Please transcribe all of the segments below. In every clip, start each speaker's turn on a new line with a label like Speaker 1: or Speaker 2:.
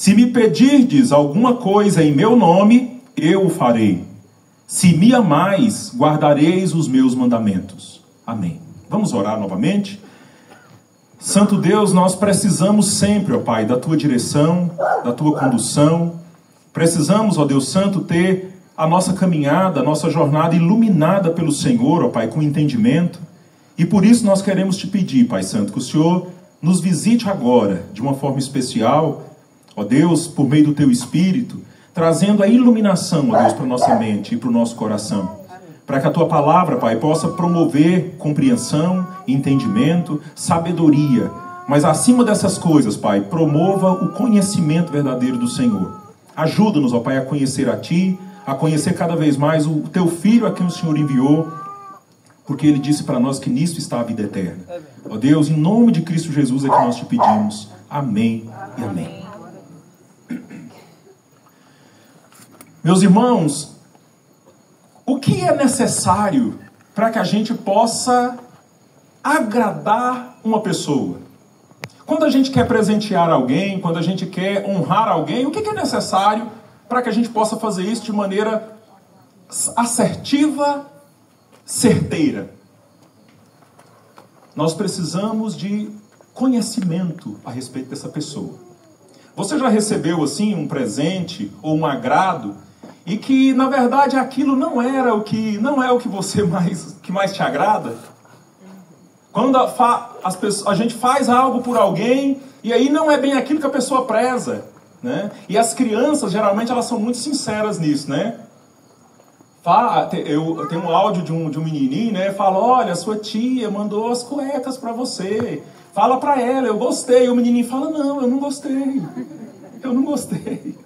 Speaker 1: Se me pedirdes alguma coisa em meu nome, eu o farei. Se me amais, guardareis os meus mandamentos. Amém. Vamos orar novamente? Santo Deus, nós precisamos sempre, ó Pai, da Tua direção, da Tua condução. Precisamos, ó Deus Santo, ter a nossa caminhada, a nossa jornada iluminada pelo Senhor, ó Pai, com entendimento. E por isso nós queremos te pedir, Pai Santo, que o Senhor nos visite agora, de uma forma especial, ó Deus, por meio do Teu Espírito, trazendo a iluminação, ó Deus, para a nossa mente e para o nosso coração. Para que a Tua palavra, Pai, possa promover compreensão, entendimento, sabedoria. Mas acima dessas coisas, Pai, promova o conhecimento verdadeiro do Senhor. Ajuda-nos, ó Pai, a conhecer a Ti, a conhecer cada vez mais o Teu Filho a quem o Senhor enviou, porque Ele disse para nós que nisso está a vida eterna. Ó Deus, em nome de Cristo Jesus é que nós te pedimos. Amém e amém. Meus irmãos, o que é necessário para que a gente possa agradar uma pessoa? Quando a gente quer presentear alguém, quando a gente quer honrar alguém, o que é necessário para que a gente possa fazer isso de maneira assertiva, certeira? Nós precisamos de conhecimento a respeito dessa pessoa. Você já recebeu assim um presente ou um agrado e que na verdade aquilo não é o que você mais te agrada? Quando a gente faz algo por alguém e aí não é bem aquilo que a pessoa preza, né? E as crianças geralmente elas são muito sinceras nisso, né? Eu tenho um áudio de um menininho, né? Fala: olha, sua tia mandou as cuecas para você. Fala para ela, eu gostei. O menininho fala: não, eu não gostei. Eu não gostei.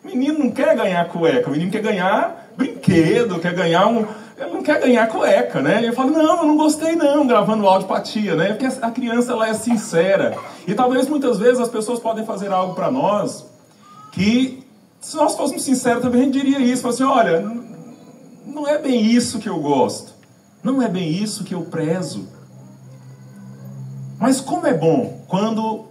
Speaker 1: O menino não quer ganhar cueca, o menino quer ganhar brinquedo, quer ganhar ele não quer ganhar cueca, né? E eu falo: não, eu não gostei não, gravando áudio pra tia, né? Porque a criança, ela é sincera. E talvez muitas vezes as pessoas podem fazer algo para nós que, se nós fôssemos sinceros, também a gente diria isso. Fala assim: olha, não é bem isso que eu gosto. Não é bem isso que eu prezo. Mas como é bom quando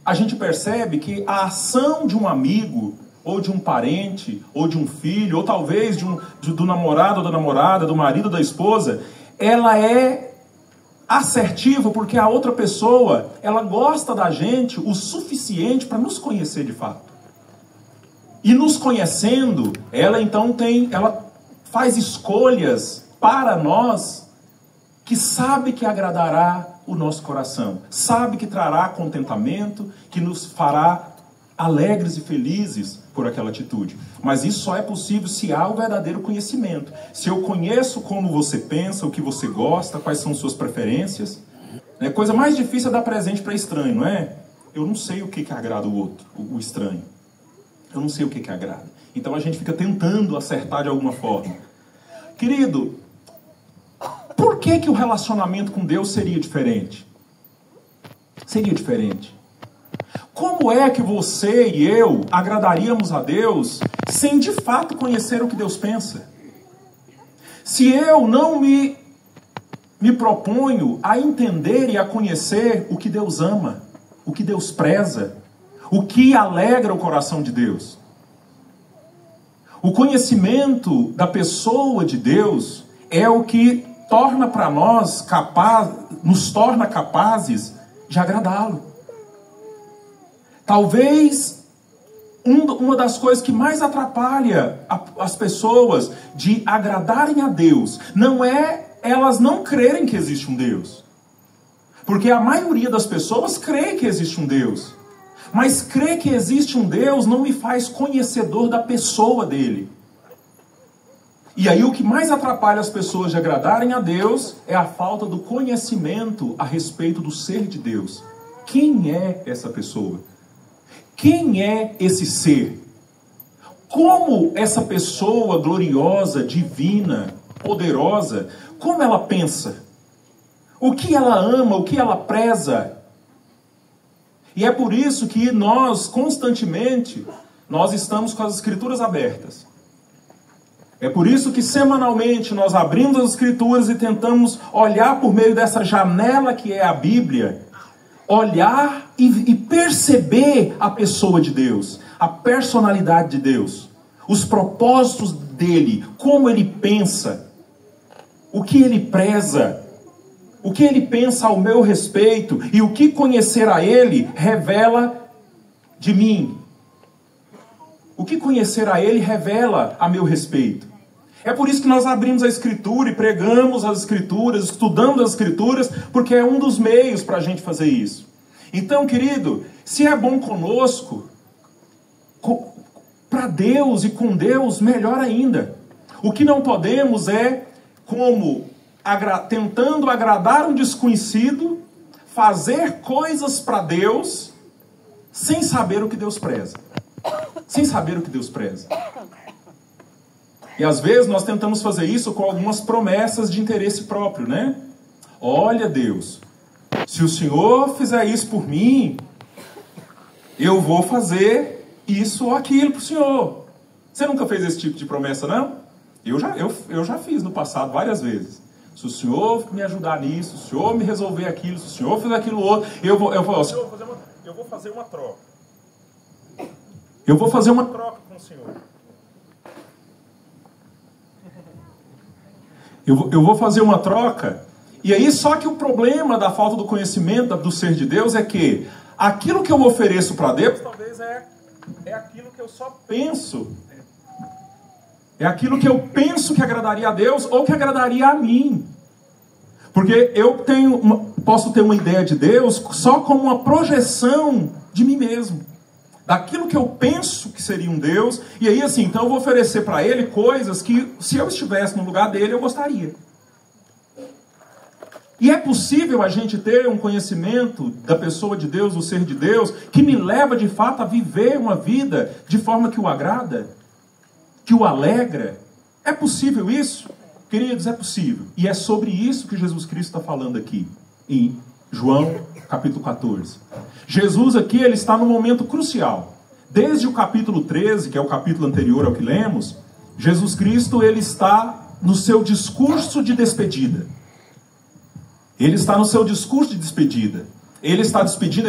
Speaker 1: a gente percebe que a ação de um amigo, ou de um parente, ou de um filho, ou talvez do namorado ou da namorada, do marido ou da esposa, ela é assertiva porque a outra pessoa, ela gosta da gente o suficiente para nos conhecer de fato. E nos conhecendo, ela faz escolhas para nós que sabe que agradará o nosso coração, sabe que trará contentamento, que nos fará alegres e felizes por aquela atitude. Mas isso só é possível se há o verdadeiro conhecimento. Se eu conheço como você pensa, o que você gosta, quais são suas preferências. A coisa mais difícil é dar presente para estranho, não é? Eu não sei o que agrada o outro, o estranho. Eu não sei o que agrada. Então a gente fica tentando acertar de alguma forma. Querido, por que o relacionamento com Deus seria diferente? Seria diferente. Como é que você e eu agradaríamos a Deus sem de fato conhecer o que Deus pensa? Se eu não me proponho a entender e a conhecer o que Deus ama, o que Deus preza, o que alegra o coração de Deus. O conhecimento da pessoa de Deus é o que torna para nós nos torna capazes de agradá-lo. Talvez uma das coisas que mais atrapalha as pessoas de agradarem a Deus não é elas não crerem que existe um Deus. Porque a maioria das pessoas crê que existe um Deus. Mas crer que existe um Deus não me faz conhecedor da pessoa dele. E aí o que mais atrapalha as pessoas de agradarem a Deus é a falta do conhecimento a respeito do ser de Deus. Quem é essa pessoa? Quem é esse ser? Como essa pessoa gloriosa, divina, poderosa, como ela pensa? O que ela ama, o que ela preza? E é por isso que nós, constantemente, nós estamos com as Escrituras abertas. É por isso que semanalmente nós abrimos as Escrituras e tentamos olhar por meio dessa janela que é a Bíblia, olhar e perceber a pessoa de Deus, a personalidade de Deus, os propósitos dele, como ele pensa, o que ele preza, o que ele pensa ao meu respeito e o que conhecer a ele revela de mim. O que conhecer a ele revela a meu respeito. É por isso que nós abrimos a Escritura e pregamos as Escrituras, estudamos as Escrituras, porque é um dos meios para a gente fazer isso. Então, querido, se é bom conosco, para Deus e com Deus, melhor ainda. O que não podemos é, como tentando agradar um desconhecido, fazer coisas para Deus, sem saber o que Deus preza. Sem saber o que Deus preza. E às vezes nós tentamos fazer isso com algumas promessas de interesse próprio, né? Olha, Deus, se o Senhor fizer isso por mim, eu vou fazer isso ou aquilo para o Senhor. Você nunca fez esse tipo de promessa, não? Eu já fiz no passado várias vezes. Se o Senhor me ajudar nisso, se o Senhor me resolver aquilo, se o Senhor fizer aquilo outro, eu vou fazer uma troca. Eu vou fazer uma troca com o Senhor. Eu vou fazer uma troca. E aí, só que o problema da falta do conhecimento do ser de Deus é que aquilo que eu ofereço para Deus, talvez é aquilo que eu só penso. É aquilo que eu penso que agradaria a Deus ou que agradaria a mim. Porque eu posso ter uma ideia de Deus só como uma projeção de mim mesmo. Daquilo que eu penso que seria um Deus. E aí assim, então eu vou oferecer para Ele coisas que, se eu estivesse no lugar dele, eu gostaria. E é possível a gente ter um conhecimento da pessoa de Deus, do ser de Deus, que me leva de fato a viver uma vida de forma que o agrada, que o alegra. É possível isso? Queridos, é possível. E é sobre isso que Jesus Cristo está falando aqui, em João capítulo 14. Jesus aqui, ele está num momento crucial. Desde o capítulo 13, que é o capítulo anterior ao que lemos, Jesus Cristo, ele está no seu discurso de despedida. Ele está no seu discurso de despedida. Ele está despedindo,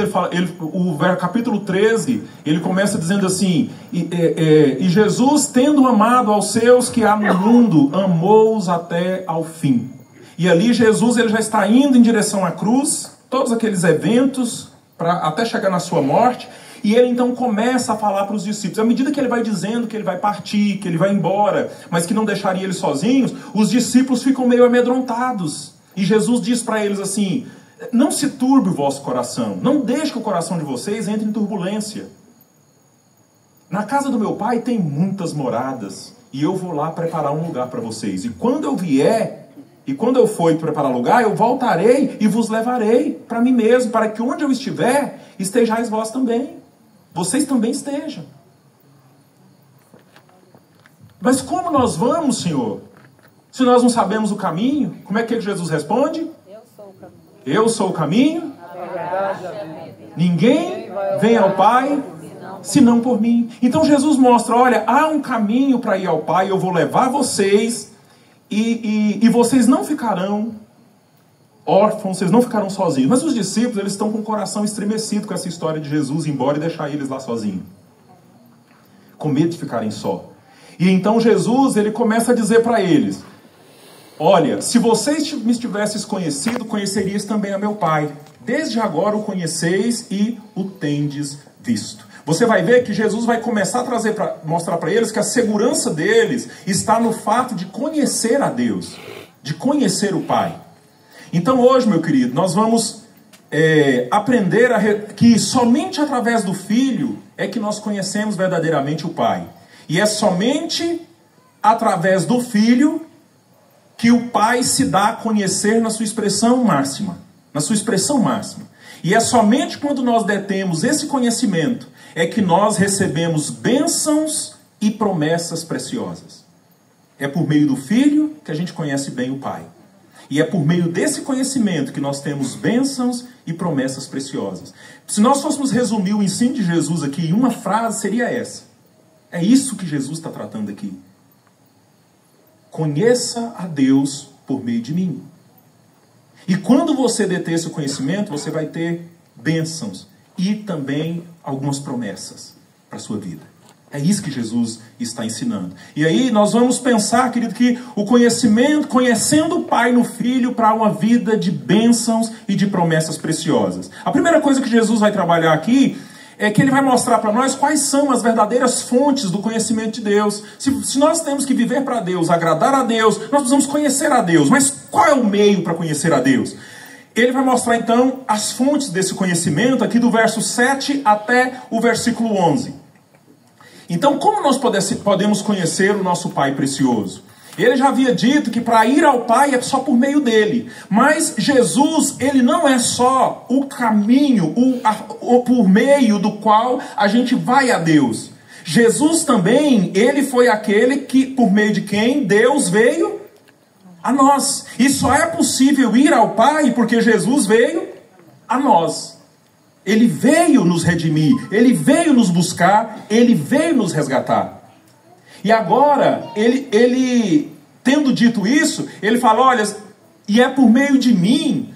Speaker 1: o capítulo 13, ele começa dizendo assim, e Jesus, tendo amado aos seus que há no mundo, amou-os até ao fim. E ali Jesus, ele já está indo em direção à cruz, todos aqueles eventos, até chegar na sua morte, e ele então começa a falar para os discípulos. À medida que ele vai dizendo que ele vai partir, que ele vai embora, mas que não deixaria eles sozinhos, os discípulos ficam meio amedrontados. E Jesus diz para eles assim, não se turbe o vosso coração, não deixe que o coração de vocês entre em turbulência. Na casa do meu pai tem muitas moradas, e eu vou lá preparar um lugar para vocês. E quando eu vier, e quando eu for preparar lugar, eu voltarei e vos levarei para mim mesmo, para que onde eu estiver, estejais vós também. Vocês também estejam. Mas como nós vamos, Senhor? Se nós não sabemos o caminho, como é que Jesus responde? Eu sou o caminho. Ninguém vem ao Pai senão por mim. Então Jesus mostra, olha, há um caminho para ir ao Pai, eu vou levar vocês e vocês não ficarão órfãos, vocês não ficarão sozinhos. Mas os discípulos, eles estão com o coração estremecido com essa história de Jesus ir embora e deixar eles lá sozinhos. Com medo de ficarem só. E então Jesus, ele começa a dizer para eles, olha, se vocês me tivesseis conhecido, conhecerias também a meu Pai. Desde agora o conheceis e o tendes visto. Você vai ver que Jesus vai começar a mostrar para eles que a segurança deles está no fato de conhecer a Deus, de conhecer o Pai. Então hoje, meu querido, nós vamos aprender que somente através do Filho é que nós conhecemos verdadeiramente o Pai. E é somente através do Filho que o Pai se dá a conhecer na sua expressão máxima. Na sua expressão máxima. E é somente quando nós detemos esse conhecimento é que nós recebemos bênçãos e promessas preciosas. É por meio do Filho que a gente conhece bem o Pai. E é por meio desse conhecimento que nós temos bênçãos e promessas preciosas. Se nós fôssemos resumir o ensino de Jesus aqui em uma frase, seria essa. É isso que Jesus está tratando aqui. Conheça a Deus por meio de mim. E quando você deter esse conhecimento, você vai ter bênçãos e também algumas promessas para a sua vida. É isso que Jesus está ensinando. E aí nós vamos pensar, querido, que o conhecimento, conhecendo o Pai no Filho para uma vida de bênçãos e de promessas preciosas. A primeira coisa que Jesus vai trabalhar aqui é que ele vai mostrar para nós quais são as verdadeiras fontes do conhecimento de Deus. Se nós temos que viver para Deus, agradar a Deus, nós precisamos conhecer a Deus. Mas qual é o meio para conhecer a Deus? Ele vai mostrar então as fontes desse conhecimento aqui do verso 7 até o versículo 11. Então, como nós podemos conhecer o nosso Pai precioso? Ele já havia dito que para ir ao Pai é só por meio dele. Mas Jesus, ele não é só o caminho, por meio do qual a gente vai a Deus. Jesus também, ele foi aquele que, por meio de quem Deus veio a nós. E só é possível ir ao Pai porque Jesus veio a nós. Ele veio nos redimir, ele veio nos buscar, ele veio nos resgatar. E agora, ele tendo dito isso, ele fala, olha, e é por meio de mim,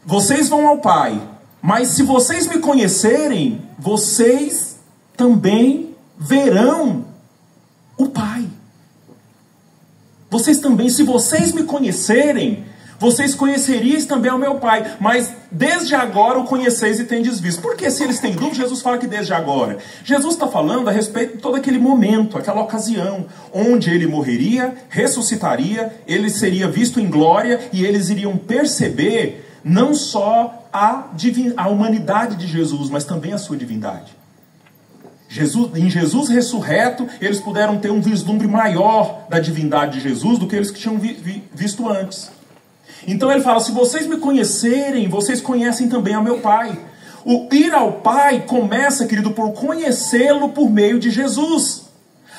Speaker 1: vocês vão ao Pai, mas se vocês me conhecerem, vocês também verão o Pai. Vocês também, se vocês me conhecerem, vocês conheceriam também ao meu Pai, mas desde agora o conheceis e tendes visto. Porque se eles têm dúvida, Jesus fala que desde agora. Jesus está falando a respeito de todo aquele momento, aquela ocasião, onde ele morreria, ressuscitaria, ele seria visto em glória, e eles iriam perceber não só a humanidade de Jesus, mas também a sua divindade. Em Jesus ressurreto, eles puderam ter um vislumbre maior da divindade de Jesus do que eles que tinham visto antes. Então ele fala, se vocês me conhecerem, vocês conhecem também ao meu Pai. O ir ao Pai começa, querido, por conhecê-lo por meio de Jesus.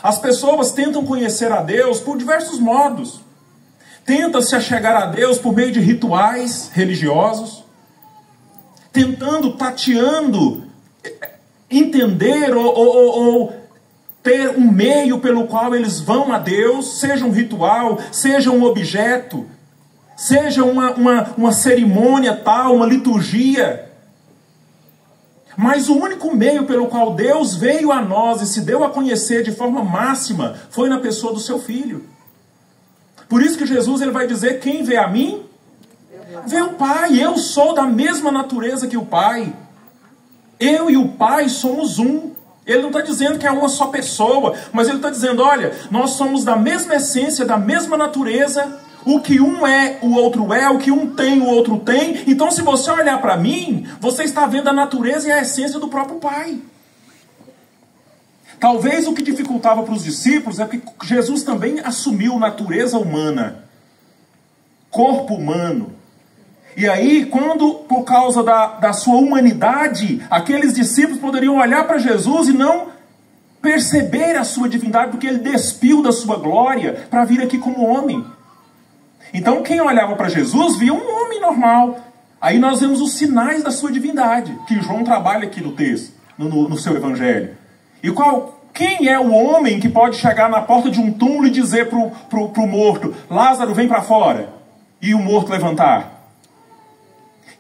Speaker 1: As pessoas tentam conhecer a Deus por diversos modos. Tentam se achegar a Deus por meio de rituais religiosos. tateando, entender ou ter um meio pelo qual eles vão a Deus, seja um ritual, seja um objeto, seja uma cerimônia tal, uma liturgia. Mas o único meio pelo qual Deus veio a nós e se deu a conhecer de forma máxima foi na pessoa do seu Filho. Por isso que Jesus ele vai dizer, quem vê a mim, vê o Pai. Eu sou da mesma natureza que o Pai. Eu e o Pai somos um. Ele não está dizendo que é uma só pessoa, mas ele está dizendo, olha, nós somos da mesma essência, da mesma natureza. O que um é, o outro é. O que um tem, o outro tem. Então, se você olhar para mim, você está vendo a natureza e a essência do próprio Pai. Talvez o que dificultava para os discípulos é porque Jesus também assumiu natureza humana, corpo humano. E aí, quando, por causa da sua humanidade, aqueles discípulos poderiam olhar para Jesus e não perceber a sua divindade, porque ele despiu da sua glória para vir aqui como homem. Então, quem olhava para Jesus via um homem normal. Aí nós vemos os sinais da sua divindade, que João trabalha aqui no texto, no seu evangelho. E quem é o homem que pode chegar na porta de um túmulo e dizer pro morto, Lázaro, vem para fora, e o morto levantar?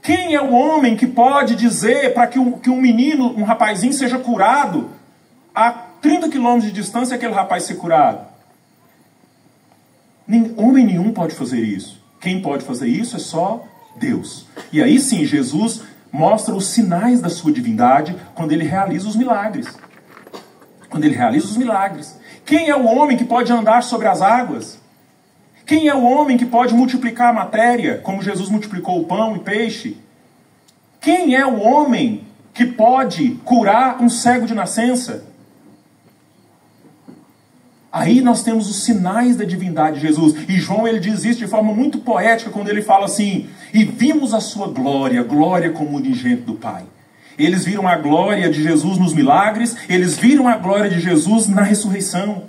Speaker 1: Quem é o homem que pode dizer para que um menino, um rapazinho seja curado, a 30 quilômetros de distância aquele rapaz ser curado? Homem nenhum pode fazer isso. Quem pode fazer isso é só Deus. E aí sim, Jesus mostra os sinais da sua divindade quando ele realiza os milagres. Quando ele realiza os milagres. Quem é o homem que pode andar sobre as águas? Quem é o homem que pode multiplicar a matéria, como Jesus multiplicou o pão e peixe? Quem é o homem que pode curar um cego de nascença? Aí nós temos os sinais da divindade de Jesus. E João ele diz isso de forma muito poética quando ele fala assim, e vimos a sua glória, glória como unigênito do Pai. Eles viram a glória de Jesus nos milagres, eles viram a glória de Jesus na ressurreição.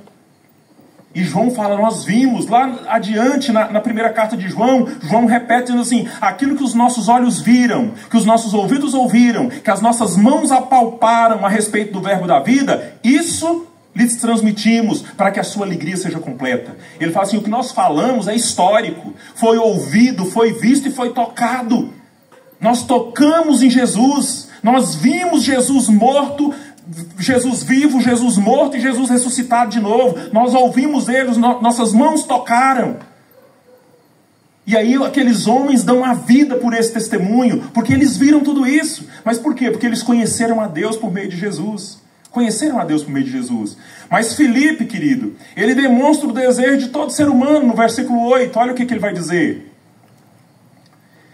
Speaker 1: E João fala, nós vimos, lá adiante na primeira carta de João, João repete dizendo assim, aquilo que os nossos olhos viram, que os nossos ouvidos ouviram, que as nossas mãos apalparam a respeito do verbo da vida, isso lhes transmitimos para que a sua alegria seja completa. Ele fala assim, o que nós falamos é histórico, foi ouvido, foi visto e foi tocado. Nós tocamos em Jesus, Nós vimos Jesus morto, Jesus vivo, Jesus morto e Jesus ressuscitado de novo. Nós ouvimos Ele, nossas mãos tocaram. E aí aqueles homens dão a vida por esse testemunho, porque eles viram tudo isso. Mas por quê? Porque eles conheceram a Deus por meio de Jesus. Conheceram a Deus por meio de Jesus. Mas Filipe, querido, ele demonstra o desejo de todo ser humano no versículo 8. Olha o que ele vai dizer.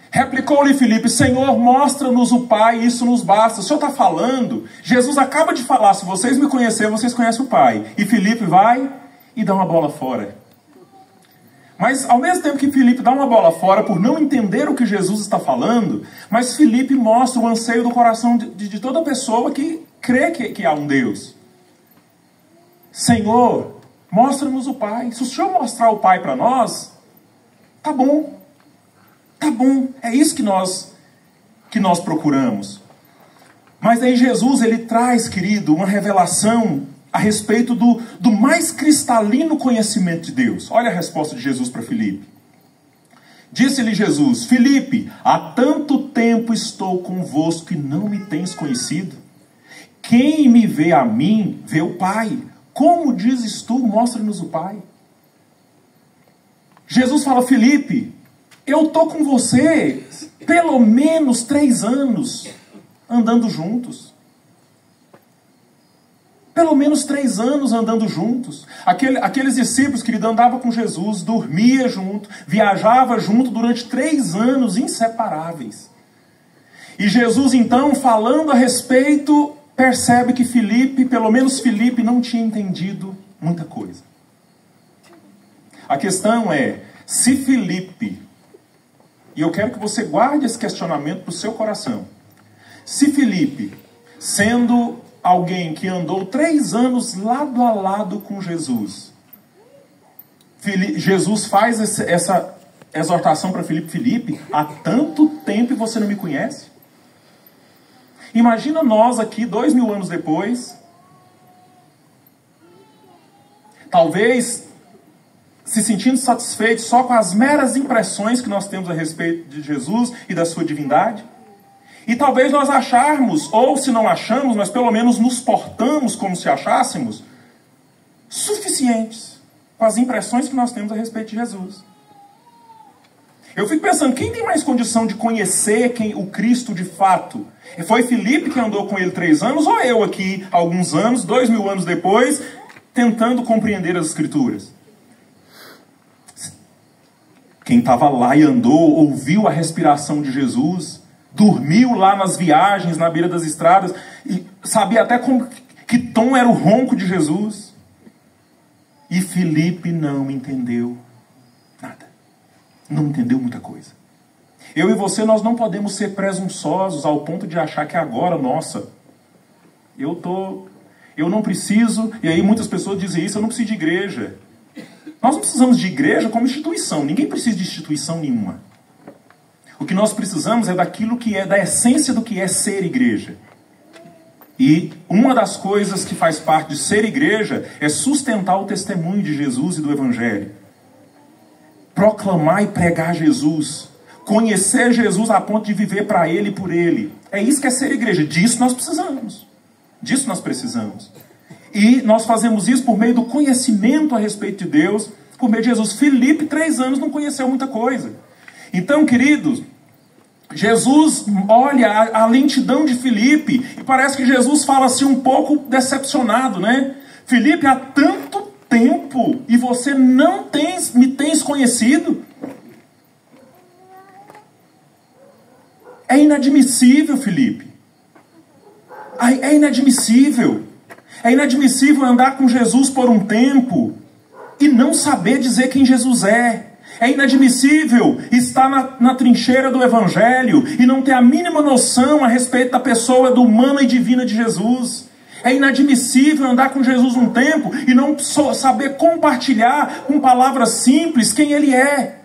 Speaker 1: Replicou-lhe Filipe: Senhor, mostra-nos o Pai, isso nos basta. O Senhor está falando, Jesus acaba de falar, se vocês me conhecerem, vocês conhecem o Pai. E Filipe vai e dá uma bola fora. Mas ao mesmo tempo que Filipe dá uma bola fora por não entender o que Jesus está falando, mas Filipe mostra o anseio do coração de toda pessoa que crê que há um Deus. Senhor, mostra-nos o Pai. Se o Senhor mostrar o Pai para nós, tá bom. Tá bom. É isso que nós procuramos. Mas aí Jesus, ele traz, querido, uma revelação a respeito do mais cristalino conhecimento de Deus. Olha a resposta de Jesus para Filipe. Disse-lhe Jesus: Filipe, há tanto tempo estou convosco e não me tens conhecido? Quem me vê a mim, vê o Pai. Como dizes tu, mostra-nos o Pai? Jesus fala: Filipe, eu estou com você pelo menos 3 anos andando juntos. Pelo menos 3 anos andando juntos. Aqueles discípulos, querido, andavam com Jesus, dormia junto, viajava junto durante 3 anos inseparáveis. E Jesus, então, falando a respeito, percebe que Filipe, pelo menos Filipe, não tinha entendido muita coisa. A questão é, se Filipe, e eu quero que você guarde esse questionamento para o seu coração, se Filipe, sendo alguém que andou 3 anos lado a lado com Jesus, Jesus faz essa exortação para Filipe: Filipe, há tanto tempo e você não me conhece? Imagina nós aqui 2000 anos depois, talvez se sentindo satisfeitos só com as meras impressões que nós temos a respeito de Jesus e da sua divindade. E talvez nós acharmos, ou se não achamos, mas pelo menos nos portamos como se achássemos, suficientes com as impressões que nós temos a respeito de Jesus. Eu fico pensando, quem tem mais condição de conhecer o Cristo de fato? Foi Filipe que andou com ele 3 anos, ou eu aqui, há alguns anos, 2000 anos depois, tentando compreender as Escrituras? Quem estava lá e andou, ouviu a respiração de Jesus, dormiu lá nas viagens, na beira das estradas, e sabia até que tom era o ronco de Jesus. E Filipe não entendeu nada. Não entendeu muita coisa. Eu e você, nós não podemos ser presunçosos ao ponto de achar que agora, nossa, eu não preciso, e aí muitas pessoas dizem isso, eu não preciso de igreja. Nós não precisamos de igreja como instituição, ninguém precisa de instituição nenhuma. O que nós precisamos é daquilo que é, da essência do que é ser igreja. E uma das coisas que faz parte de ser igreja é sustentar o testemunho de Jesus e do Evangelho. Proclamar e pregar Jesus. Conhecer Jesus a ponto de viver para Ele e por Ele. É isso que é ser igreja. Disso nós precisamos. Disso nós precisamos. E nós fazemos isso por meio do conhecimento a respeito de Deus, por meio de Jesus. Filipe, 3 anos, não conheceu muita coisa. Então, queridos, Jesus olha a lentidão de Filipe e parece que Jesus fala assim um pouco decepcionado, né? Filipe, há tanto tempo e você não me tens conhecido? É inadmissível, Filipe. É inadmissível. É inadmissível andar com Jesus por um tempo e não saber dizer quem Jesus é. É inadmissível estar na trincheira do Evangelho e não ter a mínima noção a respeito da pessoa humana e divina de Jesus. É inadmissível andar com Jesus um tempo e não saber compartilhar com palavras simples quem Ele é.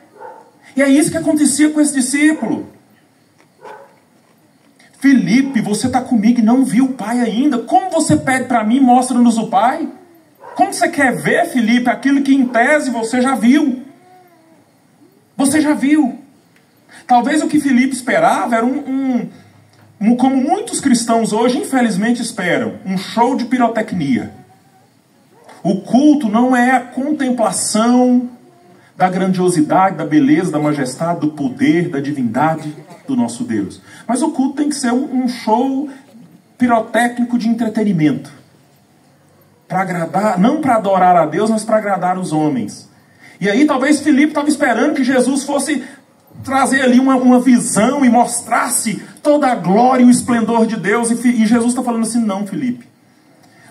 Speaker 1: E é isso que acontecia com esse discípulo. Filipe, você está comigo e não viu o Pai ainda. Como você pede para mim, mostra-nos o Pai? Como você quer ver, Filipe, aquilo que em tese você já viu? Você já viu. Talvez o que Filipe esperava era como muitos cristãos hoje, infelizmente, esperam, um show de pirotecnia. O culto não é a contemplação da grandiosidade, da beleza, da majestade, do poder, da divindade do nosso Deus. Mas o culto tem que ser um show pirotécnico de entretenimento. Para agradar, não para adorar a Deus, mas para agradar os homens. E aí talvez Filipe estava esperando que Jesus fosse trazer ali uma visão e mostrasse toda a glória e o esplendor de Deus. E Jesus está falando assim, não, Filipe.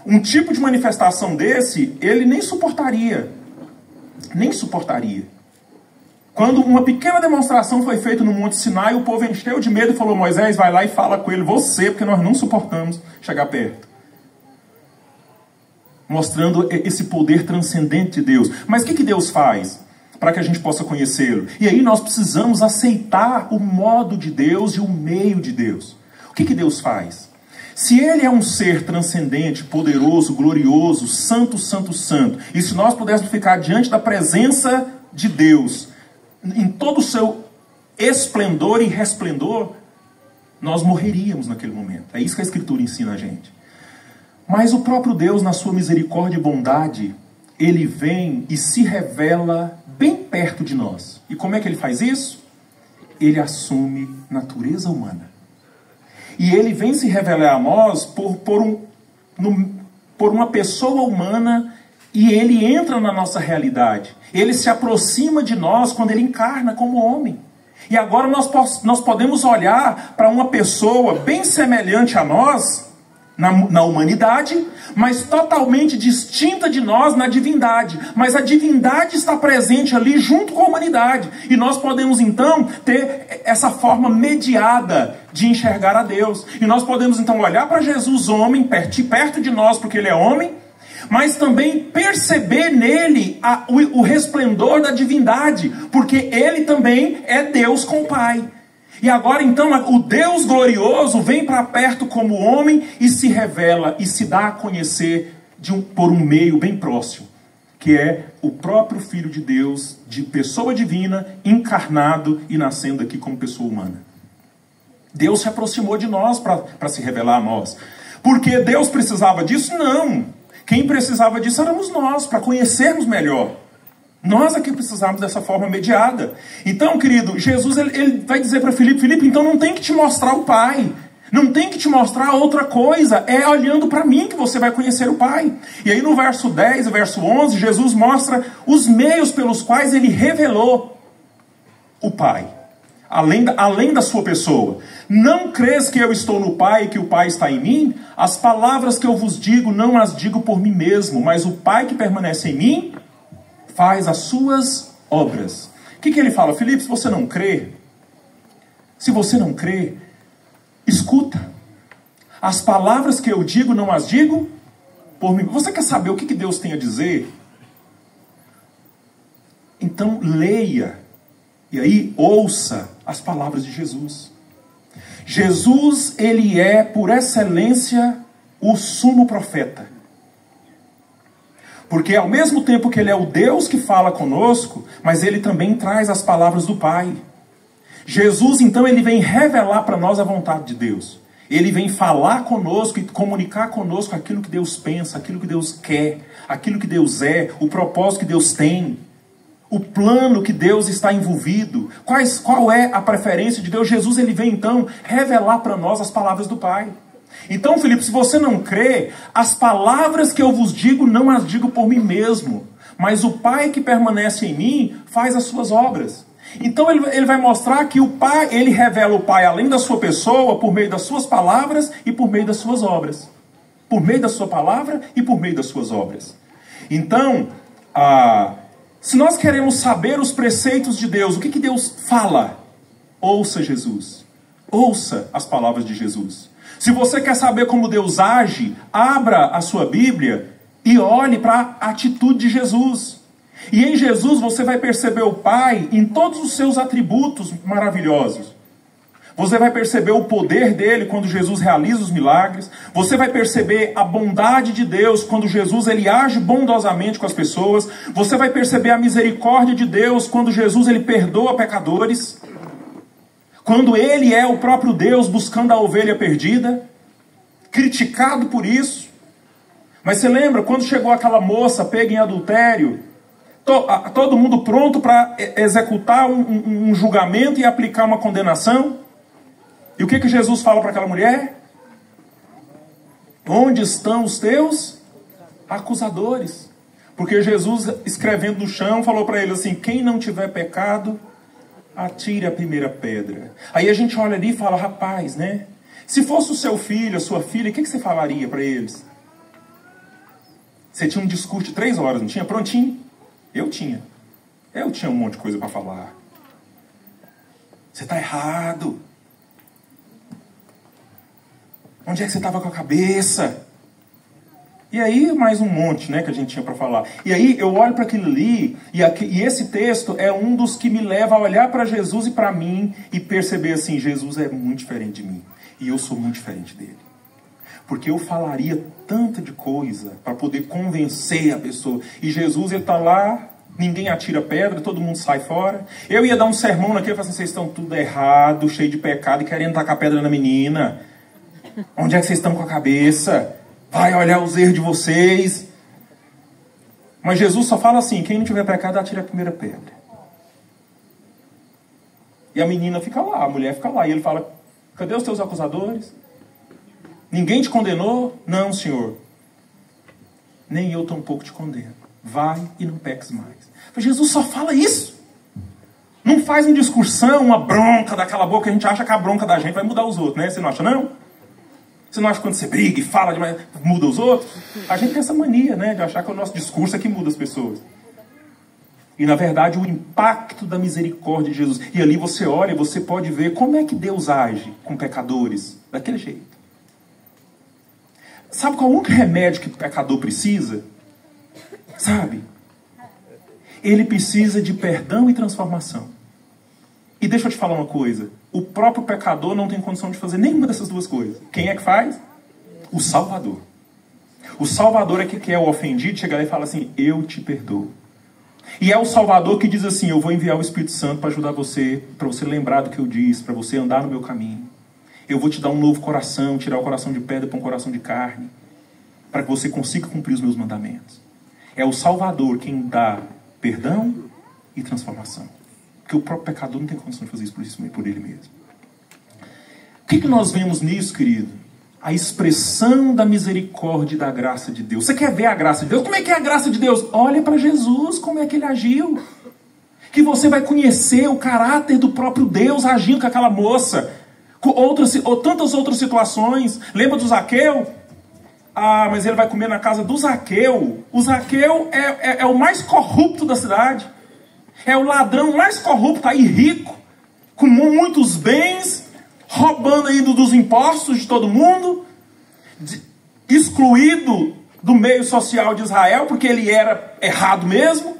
Speaker 1: Um tipo de manifestação desse, ele nem suportaria. Nem suportaria. Quando uma pequena demonstração foi feita no Monte Sinai, o povo encheu de medo e falou, Moisés, vai lá e fala com ele, você, porque nós não suportamos chegar perto. Mostrando esse poder transcendente de Deus. Mas o que Deus faz para que a gente possa conhecê-lo? E aí nós precisamos aceitar o modo de Deus e o meio de Deus. O que Deus faz? Se Ele é um ser transcendente, poderoso, glorioso, santo, santo, santo, e se nós pudéssemos ficar diante da presença de Deus, em todo o seu esplendor e resplendor, nós morreríamos naquele momento. É isso que a Escritura ensina a gente. Mas o próprio Deus, na sua misericórdia e bondade, Ele vem e se revela bem perto de nós. E como é que Ele faz isso? Ele assume natureza humana. E Ele vem se revelar a nós por uma pessoa humana, e Ele entra na nossa realidade. Ele se aproxima de nós quando Ele encarna como homem. E agora nós podemos olhar para uma pessoa bem semelhante a nós, na humanidade, mas totalmente distinta de nós na divindade. Mas a divindade está presente ali junto com a humanidade. E nós podemos então ter essa forma mediada de enxergar a Deus. E nós podemos então olhar para Jesus homem, perto de nós porque Ele é homem, mas também perceber nele o resplendor da divindade, porque Ele também é Deus com o Pai. E agora então o Deus glorioso vem para perto como homem e se revela e se dá a conhecer por um meio bem próximo, que é o próprio Filho de Deus, de pessoa divina, encarnado e nascendo aqui como pessoa humana. Deus se aproximou de nós para se revelar a nós. Porque Deus precisava disso? Não. Quem precisava disso éramos nós, para conhecermos melhor. Nós aqui precisamos dessa forma mediada. Então, querido, Jesus ele vai dizer para Filipe, Filipe, então não tem que te mostrar o Pai. Não tem que te mostrar outra coisa. É olhando para mim que você vai conhecer o Pai. E aí no verso 10 e verso 11, Jesus mostra os meios pelos quais Ele revelou o Pai. Além da sua pessoa. Não crês que eu estou no Pai e que o Pai está em mim? As palavras que eu vos digo, não as digo por mim mesmo, mas o Pai que permanece em mim faz as suas obras. O que ele fala? Filipe, se você não crê, escuta. As palavras que eu digo, não as digo por mim. Você quer saber o que Deus tem a dizer? Então leia. E aí ouça as palavras de Jesus. Jesus, Ele é, por excelência, o sumo profeta. Porque ao mesmo tempo que Ele é o Deus que fala conosco, mas Ele também traz as palavras do Pai. Jesus, então, Ele vem revelar para nós a vontade de Deus. Ele vem falar conosco e comunicar conosco aquilo que Deus pensa, aquilo que Deus quer, aquilo que Deus é, o propósito que Deus tem, o plano que Deus está envolvido, qual é a preferência de Deus. Jesus, Ele vem então revelar para nós as palavras do Pai. Então, Filipe, se você não crê, as palavras que eu vos digo, não as digo por mim mesmo, mas o Pai que permanece em mim faz as suas obras. Então ele vai mostrar que o Pai, Ele revela o Pai além da sua pessoa, por meio das suas palavras e por meio das suas obras. Por meio da sua palavra e por meio das suas obras. Então, se nós queremos saber os preceitos de Deus, o que Deus fala? Ouça Jesus. Ouça as palavras de Jesus. Se você quer saber como Deus age, abra a sua Bíblia e olhe para a atitude de Jesus. E em Jesus você vai perceber o Pai em todos os seus atributos maravilhosos. Você vai perceber o poder dele quando Jesus realiza os milagres. Você vai perceber a bondade de Deus quando Jesus ele age bondosamente com as pessoas. Você vai perceber a misericórdia de Deus quando Jesus ele perdoa pecadores. quando ele é o próprio Deus buscando a ovelha perdida, criticado por isso. Mas você lembra quando chegou aquela moça pega em adultério, todo mundo pronto para executar um julgamento e aplicar uma condenação? E o que Jesus fala para aquela mulher? Onde estão os teus acusadores? Porque Jesus, escrevendo no chão, falou para ele assim: quem não tiver pecado, atire a primeira pedra. Aí a gente olha ali e fala: rapaz, né? Se fosse o seu filho, a sua filha, o que você falaria para eles? Você tinha um discurso de 3 horas, não tinha? Prontinho. Eu tinha um monte de coisa para falar. Você está errado. Onde é que você estava com a cabeça? E aí, mais um monte, né, que a gente tinha para falar. E aí, eu olho para aquilo ali, e esse texto é um dos que me leva a olhar para Jesus e para mim, e perceber assim: Jesus é muito diferente de mim, e eu sou muito diferente dele. Porque eu falaria tanta de coisa para poder convencer a pessoa. E Jesus, ele está lá, ninguém atira pedra, todo mundo sai fora. Eu ia dar um sermão naquele e falar assim: vocês estão tudo errado, cheio de pecado, e querendo tacar pedra na menina. Onde é que vocês estão com a cabeça? Vai olhar os erros de vocês. Mas Jesus só fala assim: quem não tiver pecado, atira a primeira pedra. E a menina fica lá, a mulher fica lá. E ele fala: cadê os teus acusadores? Ninguém te condenou? Não, Senhor. Nem eu tampouco te condeno. Vai e não peques mais. Mas Jesus só fala isso. Não faz uma discussão, uma bronca daquela boca. A gente acha que a bronca da gente vai mudar os outros, né? Você não acha, não? Você não acha que quando você briga e fala demais, muda os outros? A gente tem essa mania, né, de achar que o nosso discurso é que muda as pessoas. E na verdade o impacto da misericórdia de Jesus. E ali você olha e você pode ver como é que Deus age com pecadores. Daquele jeito. Sabe qual é o único remédio que o pecador precisa? Sabe? Ele precisa de perdão e transformação. E deixa eu te falar uma coisa. O próprio pecador não tem condição de fazer nenhuma dessas duas coisas. Quem é que faz? O Salvador. O Salvador é que é o ofendido, chega lá e fala assim: eu te perdoo. E é o Salvador que diz assim: eu vou enviar o Espírito Santo para ajudar você, para você lembrar do que eu disse, para você andar no meu caminho. Eu vou te dar um novo coração, tirar o coração de pedra para um coração de carne, para que você consiga cumprir os meus mandamentos. É o Salvador quem dá perdão e transformação. Porque o próprio pecador não tem condição de fazer isso por ele mesmo. O que nós vemos nisso, querido? A expressão da misericórdia e da graça de Deus. Você quer ver a graça de Deus? Como é que é a graça de Deus? Olha para Jesus, como é que ele agiu. Que você vai conhecer o caráter do próprio Deus agindo com aquela moça. Ou tantas outras situações. Lembra do Zaqueu? Ah, mas ele vai comer na casa do Zaqueu. O Zaqueu é o mais corrupto da cidade. É o ladrão mais corrupto, aí rico, com muitos bens, roubando aí dos impostos de todo mundo, excluído do meio social de Israel, porque ele era errado mesmo.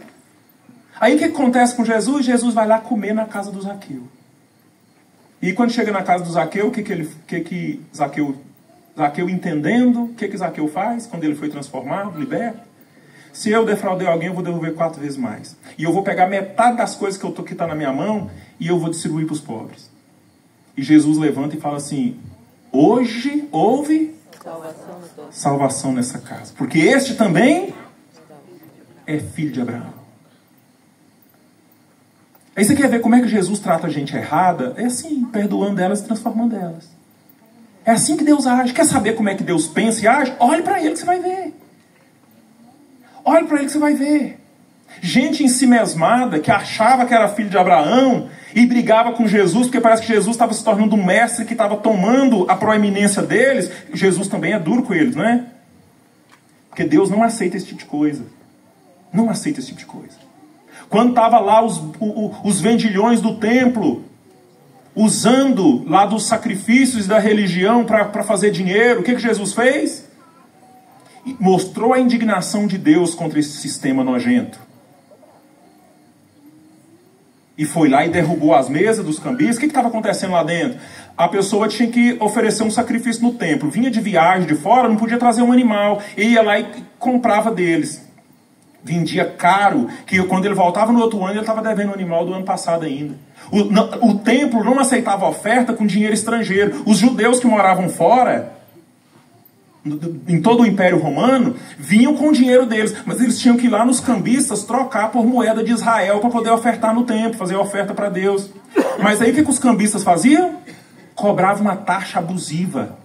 Speaker 1: Aí o que acontece com Jesus? Jesus vai lá comer na casa do Zaqueu. E quando chega na casa do Zaqueu, o que Zaqueu entendendo, o que Zaqueu faz quando ele foi transformado, liberto? Se eu defraudei alguém, eu vou devolver 4 vezes mais. E eu vou pegar metade das coisas que está na minha mão e eu vou distribuir para os pobres. E Jesus levanta e fala assim: hoje houve salvação nessa casa. Porque este também é filho de Abraão. Aí você quer ver como é que Jesus trata a gente errada? É assim, perdoando elas e transformando elas. É assim que Deus age. Quer saber como é que Deus pensa e age? Olhe para ele que você vai ver. Olhe para ele que você vai ver. Gente ensimesmada que achava que era filho de Abraão e brigava com Jesus porque parece que Jesus estava se tornando um mestre que estava tomando a proeminência deles. Jesus também é duro com eles, não é? Porque Deus não aceita esse tipo de coisa. Não aceita esse tipo de coisa. Quando estava lá os vendilhões do templo, usando lá dos sacrifícios da religião para fazer dinheiro, o que Jesus fez? Mostrou a indignação de Deus contra esse sistema nojento. E foi lá e derrubou as mesas dos cambistas. O que estava acontecendo lá dentro? A pessoa tinha que oferecer um sacrifício no templo. Vinha de viagem de fora, não podia trazer um animal. E ia lá e comprava deles. Vendia caro, que quando ele voltava no outro ano, ele estava devendo o animal do ano passado ainda. O templo não aceitava oferta com dinheiro estrangeiro. Os judeus que moravam fora, em todo o Império Romano, vinham com o dinheiro deles, mas eles tinham que ir lá nos cambistas trocar por moeda de Israel para poder ofertar no templo, fazer oferta para Deus. Mas aí o que os cambistas faziam? Cobravam uma taxa abusiva.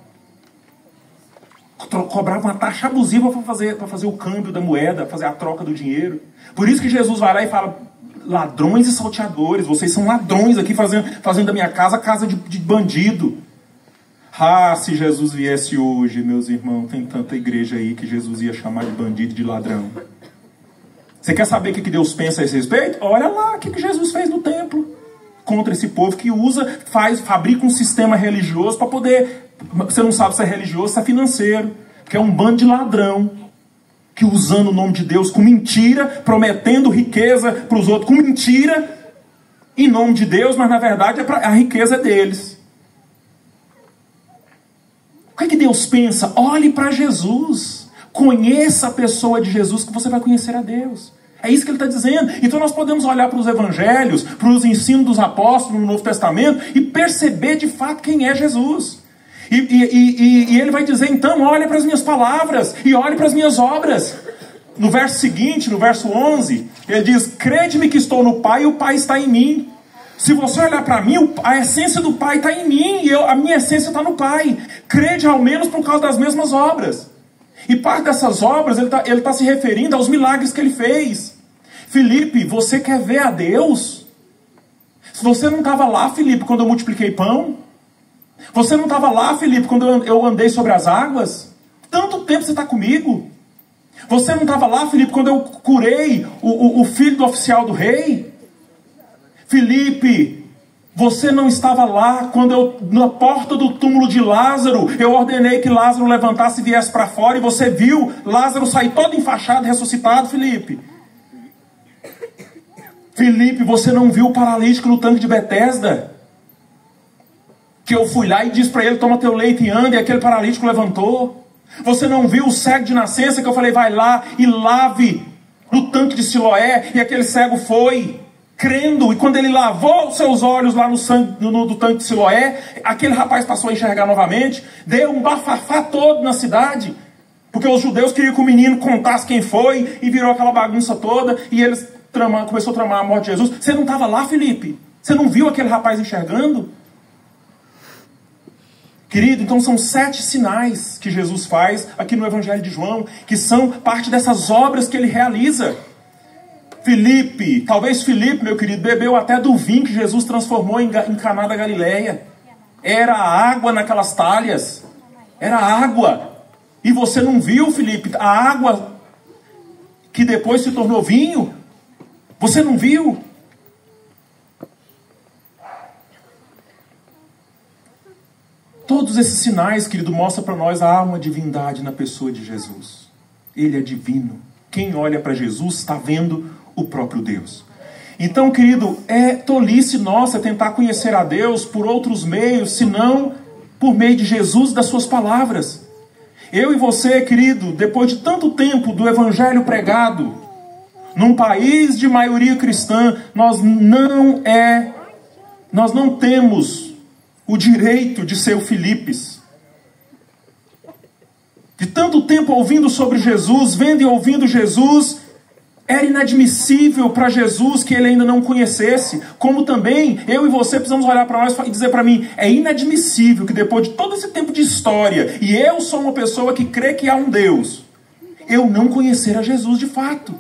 Speaker 1: Cobrava uma taxa abusiva para fazer o câmbio da moeda, fazer a troca do dinheiro. Por isso que Jesus vai lá e fala: ladrões e salteadores, vocês são ladrões aqui fazendo da minha casa casa de bandido. Ah, se Jesus viesse hoje, meus irmãos, tem tanta igreja aí que Jesus ia chamar de bandido e de ladrão. Você quer saber o que Deus pensa a esse respeito? Olha lá o que Jesus fez no templo contra esse povo que fabrica um sistema religioso para poder... Você não sabe se é religioso, se é financeiro. Porque é um bando de ladrão que, usando o nome de Deus com mentira, prometendo riqueza para os outros com mentira, em nome de Deus, mas na verdade a riqueza é deles. O que Deus pensa? Olhe para Jesus. Conheça a pessoa de Jesus que você vai conhecer a Deus. É isso que ele está dizendo. Então nós podemos olhar para os evangelhos, para os ensinos dos apóstolos no Novo Testamento e perceber de fato quem é Jesus. E ele vai dizer, então, olhe para as minhas palavras e olhe para as minhas obras. No verso seguinte, no verso 11, ele diz: crede-me que estou no Pai e o Pai está em mim. Se você olhar para mim, a essência do Pai está em mim e a minha essência está no Pai. Crede ao menos por causa das mesmas obras. E parte dessas obras ele tá se referindo aos milagres que ele fez. Filipe, você quer ver a Deus? Se você não estava lá, Filipe, quando eu multipliquei pão? Você não estava lá, Filipe, quando eu andei sobre as águas? Tanto tempo você está comigo. Você não estava lá, Filipe, quando eu curei o filho do oficial do rei? Filipe, você não estava lá quando na porta do túmulo de Lázaro, eu ordenei que Lázaro levantasse e viesse para fora, e você viu Lázaro sair todo enfaixado, ressuscitado, Filipe? Filipe, você não viu o paralítico no tanque de Betesda? Que eu fui lá e disse para ele: toma teu leite e anda, e aquele paralítico levantou. Você não viu o cego de nascença que eu falei: vai lá e lave no tanque de Siloé, e aquele cego foi, crendo, e quando ele lavou os seus olhos lá no tanque de Siloé, aquele rapaz passou a enxergar novamente. Deu um bafafá todo na cidade, porque os judeus queriam que o menino contasse quem foi, e virou aquela bagunça toda, e eles começou a tramar a morte de Jesus. Você não estava lá, Filipe? Você não viu aquele rapaz enxergando? Querido, então são 7 sinais que Jesus faz aqui no Evangelho de João, que são parte dessas obras que ele realiza. Talvez Filipe, meu querido, bebeu até do vinho que Jesus transformou em Caná da Galileia. Era água naquelas talhas. Era água. E você não viu, Filipe, a água que depois se tornou vinho? Você não viu? Todos esses sinais, querido, mostram para nós há uma divindade na pessoa de Jesus. Ele é divino. Quem olha para Jesus está vendo o próprio Deus. Então, querido, é tolice nossa tentar conhecer a Deus por outros meios, senão por meio de Jesus e das suas palavras. Eu e você, querido, depois de tanto tempo do evangelho pregado, num país de maioria cristã, nós não temos o direito de ser o Filipes. De tanto tempo ouvindo sobre Jesus, vendo e ouvindo Jesus, era inadmissível para Jesus que ele ainda não conhecesse. Como também eu e você precisamos olhar para nós e dizer para mim: é inadmissível que depois de todo esse tempo de história, e eu sou uma pessoa que crê que há um Deus, eu não conhecer a Jesus de fato.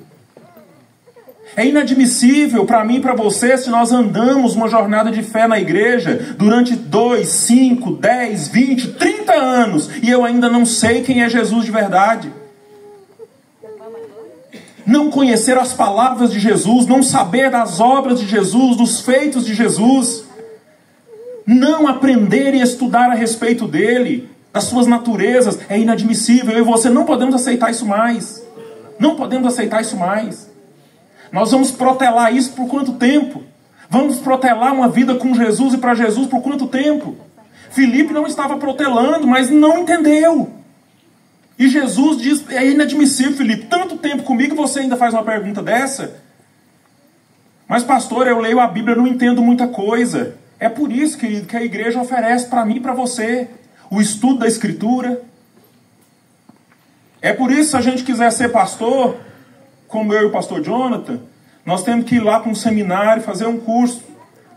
Speaker 1: É inadmissível para mim e para você se nós andamos uma jornada de fé na igreja durante 2, 5, 10, 20, 30 anos e eu ainda não sei quem é Jesus de verdade. Não conhecer as palavras de Jesus, não saber das obras de Jesus, dos feitos de Jesus, não aprender e estudar a respeito dele, das suas naturezas, é inadmissível. Eu e você não podemos aceitar isso mais. Não podemos aceitar isso mais. Nós vamos protelar isso por quanto tempo? Vamos protelar uma vida com Jesus e para Jesus por quanto tempo? Filipe não estava protelando, mas não entendeu. E Jesus diz, é inadmissível, Felipe, tanto tempo comigo e você ainda faz uma pergunta dessa? Mas pastor, eu leio a Bíblia e não entendo muita coisa. É por isso, querido, que a igreja oferece para mim e para você o estudo da Escritura. É por isso, se a gente quiser ser pastor, como eu e o pastor Jonathan, nós temos que ir lá para um seminário, fazer um curso,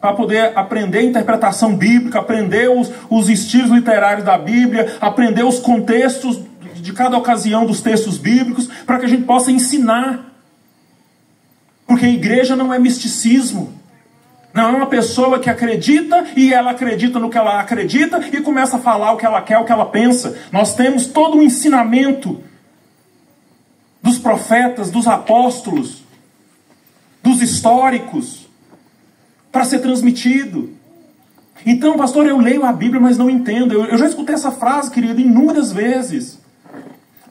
Speaker 1: para poder aprender a interpretação bíblica, aprender os estilos literários da Bíblia, aprender os contextos de cada ocasião dos textos bíblicos, para que a gente possa ensinar. Porque a igreja não é misticismo. Não é uma pessoa que acredita e ela acredita no que ela acredita e começa a falar o que ela quer, o que ela pensa. Nós temos todo um ensinamento dos profetas, dos apóstolos, dos históricos, para ser transmitido. Então, pastor, eu leio a Bíblia, mas não entendo. Eu já escutei essa frase, querido, inúmeras vezes.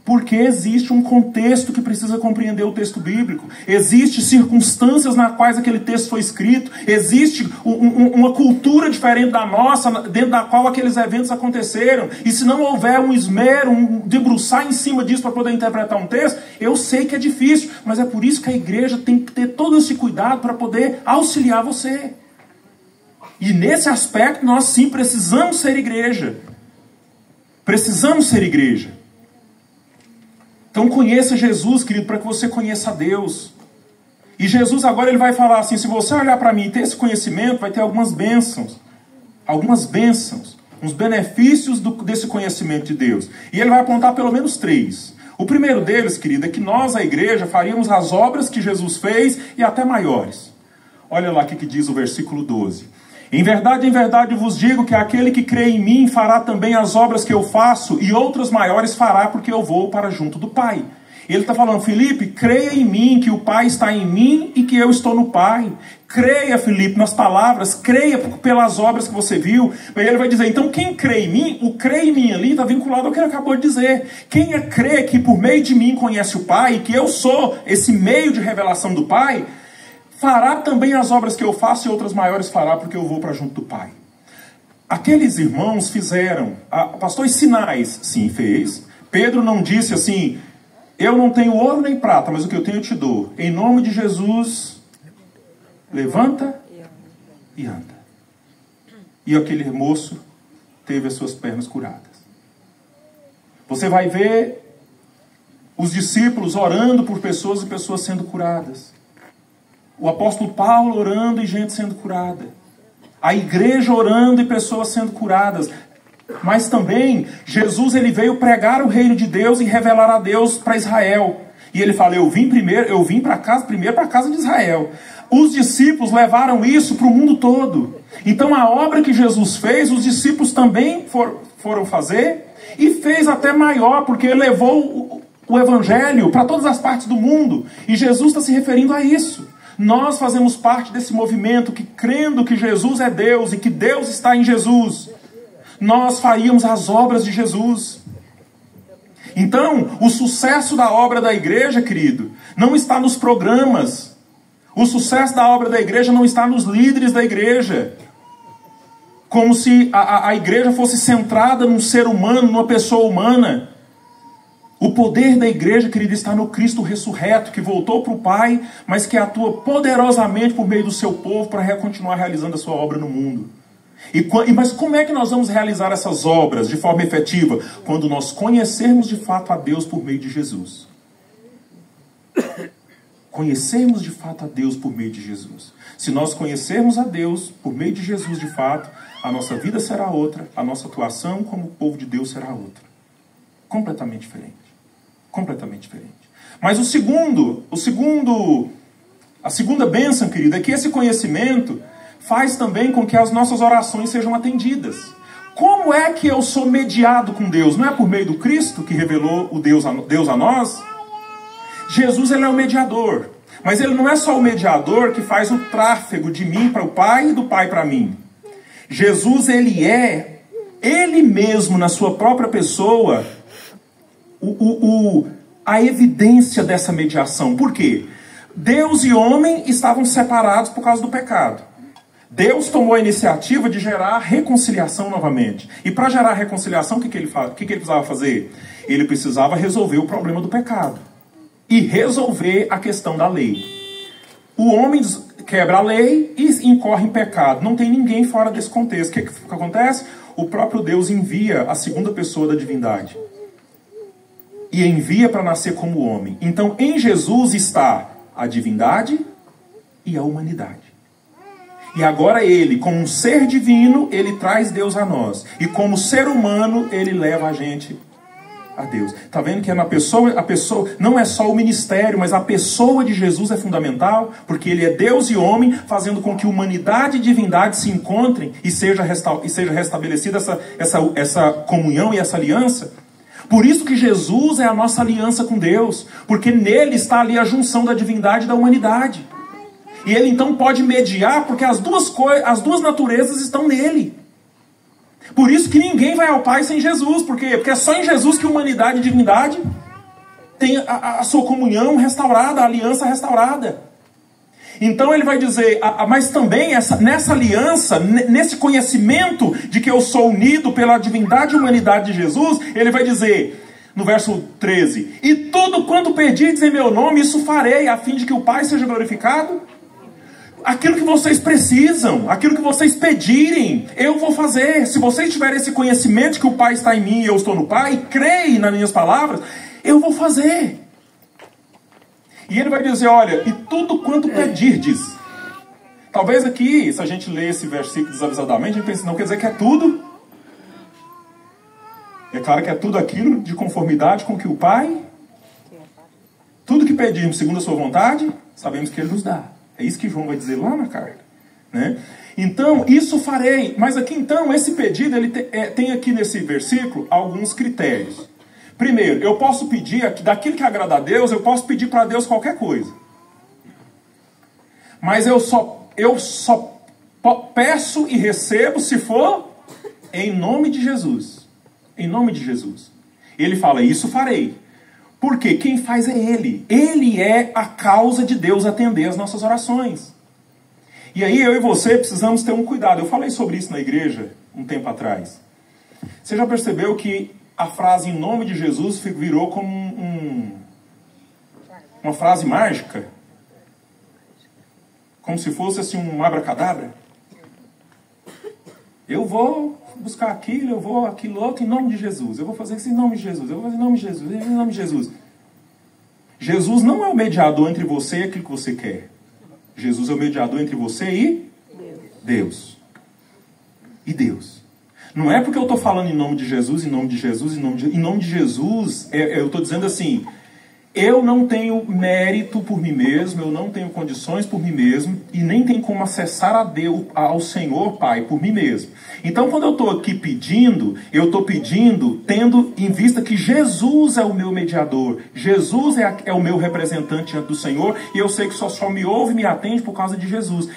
Speaker 1: Porque existe um contexto que precisa compreender o texto bíblico. Existem circunstâncias nas quais aquele texto foi escrito. Existe uma cultura diferente da nossa, dentro da qual aqueles eventos aconteceram. E se não houver um esmero, um debruçar em cima disso para poder interpretar um texto, eu sei que é difícil. Mas é por isso que a igreja tem que ter todo esse cuidado para poder auxiliar você. E nesse aspecto nós sim precisamos ser igreja. Precisamos ser igreja. Então conheça Jesus, querido, para que você conheça a Deus. E Jesus agora ele vai falar assim, se você olhar para mim e ter esse conhecimento, vai ter algumas bênçãos. Algumas bênçãos. Uns benefícios desse conhecimento de Deus. E ele vai apontar pelo menos 3. O primeiro deles, querido, é que nós, a igreja, faríamos as obras que Jesus fez e até maiores. Olha lá o que diz o versículo 12. Em verdade vos digo que aquele que crê em mim fará também as obras que eu faço e outras maiores fará porque eu vou para junto do Pai. Ele está falando, Felipe, creia em mim, que o Pai está em mim e que eu estou no Pai. Creia, Felipe, nas palavras, creia pelas obras que você viu. Aí ele vai dizer, então quem crê em mim, o crê em mim ali está vinculado ao que ele acabou de dizer. Quem crê que por meio de mim conhece o Pai, que eu sou esse meio de revelação do Pai, fará também as obras que eu faço e outras maiores fará, porque eu vou para junto do Pai. Aqueles irmãos fizeram, pastor, sinais, sim, fez. Pedro não disse assim, eu não tenho ouro nem prata, mas o que eu tenho eu te dou. Em nome de Jesus, levanta e anda. E aquele moço teve as suas pernas curadas. Você vai ver os discípulos orando por pessoas e pessoas sendo curadas. O apóstolo Paulo orando e gente sendo curada. A igreja orando e pessoas sendo curadas. Mas também, Jesus ele veio pregar o reino de Deus e revelar a Deus para Israel. E ele fala, eu vim primeiro para a casa de Israel. Os discípulos levaram isso para o mundo todo. Então a obra que Jesus fez, os discípulos também foram fazer. E fez até maior, porque ele levou o evangelho para todas as partes do mundo. E Jesus está se referindo a isso. Nós fazemos parte desse movimento que, crendo que Jesus é Deus e que Deus está em Jesus, nós faríamos as obras de Jesus. Então, o sucesso da obra da igreja, querido, não está nos programas. O sucesso da obra da igreja não está nos líderes da igreja. Como se a igreja fosse centrada num ser humano, numa pessoa humana. O poder da igreja, querido, está no Cristo ressurreto, que voltou para o Pai, mas que atua poderosamente por meio do seu povo para continuar realizando a sua obra no mundo. Mas como é que nós vamos realizar essas obras de forma efetiva? Quando nós conhecermos de fato a Deus por meio de Jesus. Conhecermos de fato a Deus por meio de Jesus. Se nós conhecermos a Deus por meio de Jesus de fato, a nossa vida será outra, a nossa atuação como povo de Deus será outra. Completamente diferente. Completamente diferente. Mas a segunda bênção, querida, é que esse conhecimento faz também com que as nossas orações sejam atendidas. Como é que eu sou mediado com Deus? Não é por meio do Cristo que revelou o Deus a nós? Jesus, ele é o mediador. Mas ele não é só o mediador que faz o tráfego de mim para o Pai e do Pai para mim. Jesus, ele mesmo, na sua própria pessoa, a evidência dessa mediação. Por quê? Deus e homem estavam separados por causa do pecado. Deus tomou a iniciativa de gerar reconciliação novamente. E para gerar reconciliação, o que ele precisava fazer? Ele precisava resolver o problema do pecado. E resolver a questão da lei. O homem quebra a lei e incorre em pecado. Não tem ninguém fora desse contexto. O que acontece? O próprio Deus envia a segunda pessoa da divindade. E envia para nascer como homem. Então, em Jesus está a divindade e a humanidade. E agora ele, como um ser divino, ele traz Deus a nós. E como ser humano, ele leva a gente a Deus. Está vendo que é na pessoa, a pessoa não é só o ministério, mas a pessoa de Jesus é fundamental, porque ele é Deus e homem, fazendo com que humanidade e divindade se encontrem e seja restabelecida essa comunhão e essa aliança. Por isso que Jesus é a nossa aliança com Deus, porque nele está ali a junção da divindade e da humanidade. E ele então pode mediar, porque as duas naturezas estão nele. Por isso que ninguém vai ao Pai sem Jesus. Por quê? Porque é só em Jesus que humanidade e divindade tem a sua comunhão restaurada, a aliança restaurada. Então ele vai dizer, mas também nessa aliança, nesse conhecimento de que eu sou unido pela divindade e humanidade de Jesus, ele vai dizer, no verso 13, e tudo quanto pedirdes em meu nome, isso farei, a fim de que o Pai seja glorificado. Aquilo que vocês precisam, aquilo que vocês pedirem, eu vou fazer. Se vocês tiverem esse conhecimento de que o Pai está em mim e eu estou no Pai, e creem nas minhas palavras, eu vou fazer. E ele vai dizer, olha, e tudo quanto pedirdes. Talvez aqui, se a gente ler esse versículo desavisadamente, a gente pensa, não quer dizer que é tudo. É claro que é tudo aquilo de conformidade com que o Pai, tudo que pedirmos segundo a sua vontade, sabemos que Ele nos dá. É isso que João vai dizer lá na carta, né? Então, isso farei. Mas aqui então, esse pedido, ele tem aqui nesse versículo alguns critérios. Primeiro, eu posso pedir, daquilo que agrada a Deus, eu posso pedir para Deus qualquer coisa. Mas eu só peço e recebo se for em nome de Jesus. Em nome de Jesus. Ele fala, isso farei. Porque quem faz é Ele. Ele é a causa de Deus atender as nossas orações. E aí eu e você precisamos ter um cuidado. Eu falei sobre isso na igreja um tempo atrás. Você já percebeu que a frase em nome de Jesus virou como uma frase mágica? Como se fosse assim um abracadabra? Eu vou buscar aquilo, eu vou aquilo outro em nome de Jesus. Eu vou fazer isso em nome de Jesus. Eu vou fazer em nome de Jesus, em nome de Jesus. Jesus não é o mediador entre você e aquilo que você quer. Jesus é o mediador entre você e Deus. E Deus. Não é porque eu estou falando em nome de Jesus, em nome de Jesus, em nome de Jesus, eu estou dizendo assim, eu não tenho mérito por mim mesmo, eu não tenho condições por mim mesmo, e nem tenho como acessar a Deus, ao Senhor, Pai, por mim mesmo. Então, quando eu estou aqui pedindo, eu estou pedindo tendo em vista que Jesus é o meu mediador, Jesus é o meu representante diante do Senhor, e eu sei que só me ouve e me atende por causa de Jesus.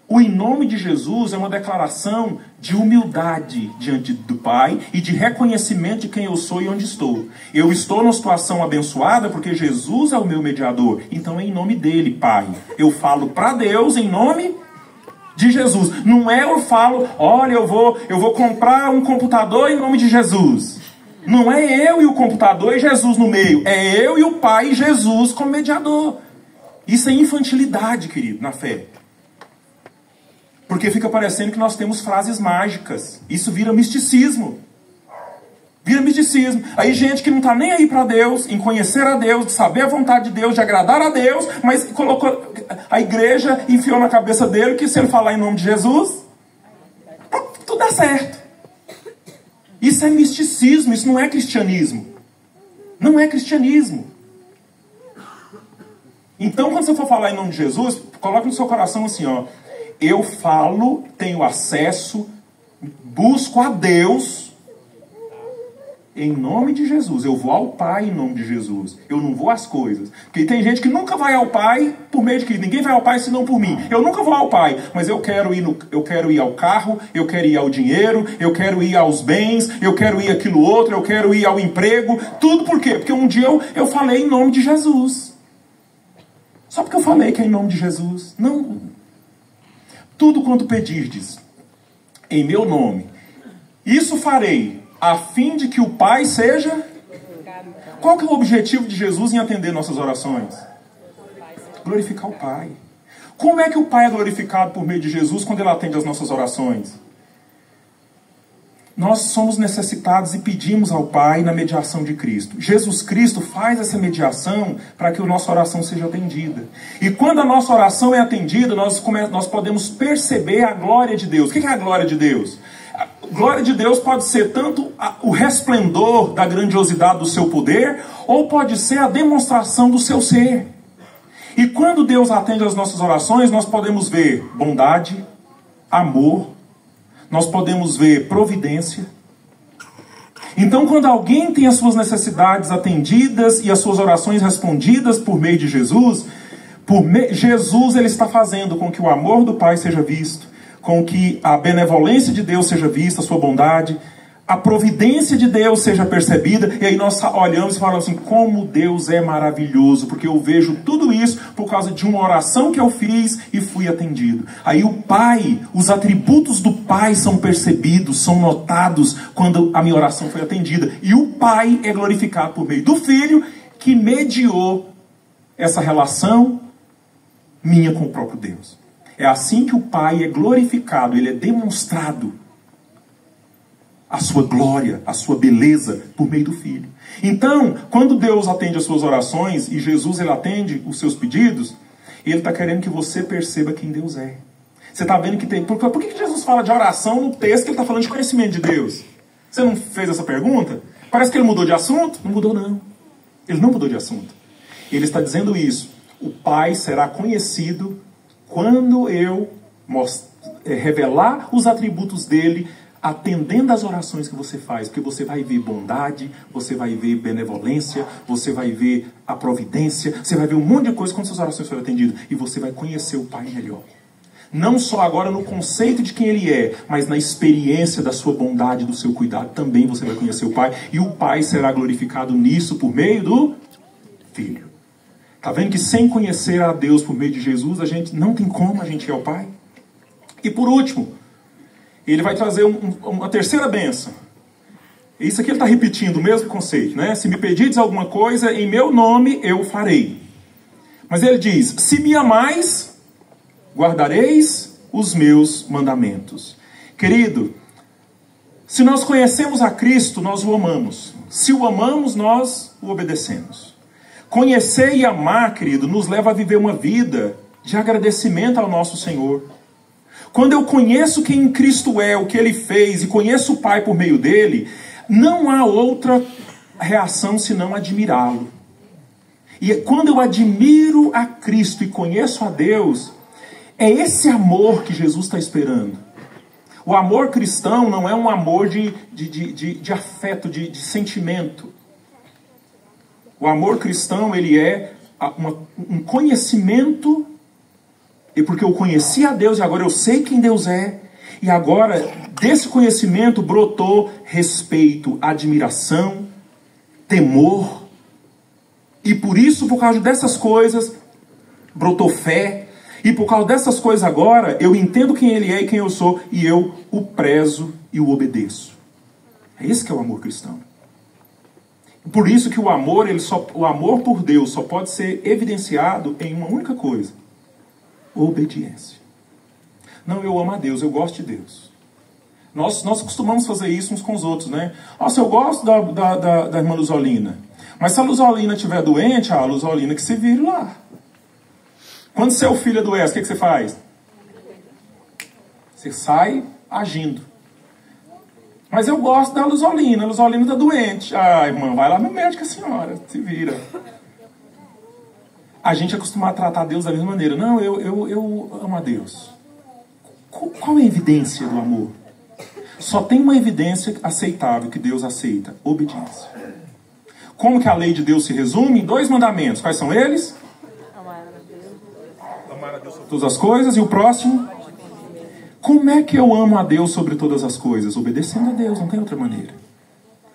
Speaker 1: O em nome de Jesus é uma declaração de humildade diante do Pai e de reconhecimento de quem eu sou e onde estou. Eu estou numa situação abençoada porque Jesus é o meu mediador. Então é em nome dele, Pai. Eu falo para Deus em nome de Jesus. Não é eu falo, olha, eu vou comprar um computador em nome de Jesus. Não é eu e o computador e Jesus no meio. É eu e o Pai e Jesus como mediador. Isso é infantilidade, querido, na fé. Porque fica parecendo que nós temos frases mágicas. Isso vira misticismo. Vira misticismo. Aí gente que não está nem aí para Deus, em conhecer a Deus, de saber a vontade de Deus, de agradar a Deus, mas colocou a igreja, enfiou na cabeça dele que se ele falar em nome de Jesus, tudo dá certo. Isso é misticismo, isso não é cristianismo. Não é cristianismo. Então quando você for falar em nome de Jesus, coloque no seu coração assim, ó. Eu falo, tenho acesso, busco a Deus em nome de Jesus. Eu vou ao Pai em nome de Jesus. Eu não vou às coisas. Porque tem gente que nunca vai ao Pai por meio de Cristo. Ninguém vai ao Pai senão por mim. Eu nunca vou ao Pai, mas eu quero ir ao carro, eu quero ir ao dinheiro, eu quero ir aos bens, eu quero ir àquilo outro, eu quero ir ao emprego. Tudo por quê? Porque um dia eu falei em nome de Jesus. Só porque eu falei que é em nome de Jesus. Não. tudo quanto pedirdes em meu nome, isso farei, a fim de que o Pai seja... Qual que é o objetivo de Jesus em atender nossas orações? Glorificar o Pai. Como é que o Pai é glorificado por meio de Jesus quando Ele atende as nossas orações? Nós somos necessitados e pedimos ao Pai na mediação de Cristo. Jesus Cristo faz essa mediação para que a nossa oração seja atendida. E quando a nossa oração é atendida, nós podemos perceber a glória de Deus. O que é a glória de Deus? A glória de Deus pode ser tanto o resplendor da grandiosidade do seu poder, ou pode ser a demonstração do seu ser. E quando Deus atende às nossas orações, nós podemos ver bondade, amor, nós podemos ver providência. Então, quando alguém tem as suas necessidades atendidas e as suas orações respondidas por meio de Jesus, Jesus ele está fazendo com que o amor do Pai seja visto, com que a benevolência de Deus seja vista, a sua bondade, a providência de Deus seja percebida, e aí nós olhamos e falamos assim, como Deus é maravilhoso, porque eu vejo tudo isso por causa de uma oração que eu fiz e fui atendido. Aí o Pai, os atributos do Pai são percebidos, são notados quando a minha oração foi atendida. E o Pai é glorificado por meio do Filho, que mediou essa relação minha com o próprio Deus. É assim que o Pai é glorificado, ele é demonstrado a sua glória, a sua beleza por meio do Filho. Então, quando Deus atende as suas orações e Jesus ele atende os seus pedidos, ele está querendo que você perceba quem Deus é. Você está vendo que tem... Por que Jesus fala de oração no texto que ele está falando de conhecimento de Deus? Você não fez essa pergunta? Parece que ele mudou de assunto. Não mudou, não. Ele não mudou de assunto. Ele está dizendo isso. O Pai será conhecido quando eu revelar os atributos dele, atendendo às orações que você faz, porque você vai ver bondade, você vai ver benevolência, você vai ver a providência, você vai ver um monte de coisa quando suas orações forem atendidas, e você vai conhecer o Pai melhor. Não só agora no conceito de quem ele é, mas na experiência da sua bondade, do seu cuidado, também você vai conhecer o Pai, e o Pai será glorificado nisso por meio do Filho. Está vendo que sem conhecer a Deus por meio de Jesus, a gente não tem como a gente ir ao Pai? E por último, ele vai trazer uma terceira bênção. Isso aqui ele está repetindo o mesmo conceito, né? Se me pedirdes alguma coisa, em meu nome eu farei. Mas ele diz, se me amais, guardareis os meus mandamentos. Querido, se nós conhecemos a Cristo, nós o amamos. Se o amamos, nós o obedecemos. Conhecer e amar, querido, nos leva a viver uma vida de agradecimento ao nosso Senhor. Quando eu conheço quem Cristo é, o que Ele fez, e conheço o Pai por meio dele, não há outra reação senão admirá-lo. E quando eu admiro a Cristo e conheço a Deus, é esse amor que Jesus está esperando. O amor cristão não é um amor de afeto, de sentimento. O amor cristão, ele é um conhecimento, e porque eu conheci a Deus e agora eu sei quem Deus é, e agora desse conhecimento brotou respeito, admiração, temor, e por isso, por causa dessas coisas, brotou fé, e por causa dessas coisas agora, eu entendo quem ele é e quem eu sou, e eu o prezo e o obedeço. É esse que é o amor cristão. Por isso que o amor por Deus só pode ser evidenciado em uma única coisa: obediência. Não, eu amo a Deus, eu gosto de Deus. Nós costumamos fazer isso uns com os outros, né? Nossa, eu gosto da irmã Luzolina. Mas se a Luzolina estiver doente, a Luzolina que se vire lá. Quando seu filho adoece, o que você faz? Você sai agindo. Mas eu gosto da Luzolina, a Luzolina está doente. Ah, irmã, vai lá no médico, a senhora, se vira. A gente é acostumado a tratar Deus da mesma maneira. Não, eu amo a Deus. Qual é a evidência do amor? Só tem uma evidência aceitável que Deus aceita: obediência. Como que a lei de Deus se resume? Em 2 mandamentos. Quais são eles? Amar a Deus sobre todas as coisas. E o próximo? Como é que eu amo a Deus sobre todas as coisas? Obedecendo a Deus, não tem outra maneira.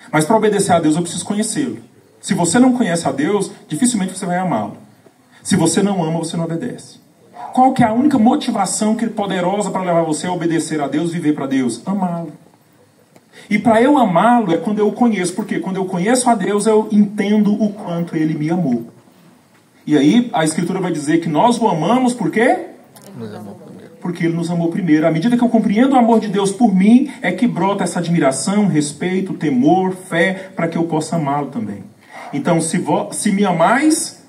Speaker 1: Mas para obedecer a Deus eu preciso conhecê-lo. Se você não conhece a Deus, dificilmente você vai amá-lo. Se você não ama, você não obedece. Qual que é a única motivação que é poderosa para levar você a obedecer a Deus, viver para Deus? Amá-lo. E para eu amá-lo é quando eu o conheço. Porque quando eu conheço a Deus, eu entendo o quanto Ele me amou. E aí a Escritura vai dizer que nós o amamos por quê? Porque Ele nos amou primeiro. À medida que eu compreendo o amor de Deus por mim, é que brota essa admiração, respeito, temor, fé, para que eu possa amá-lo também. Então, se me amais,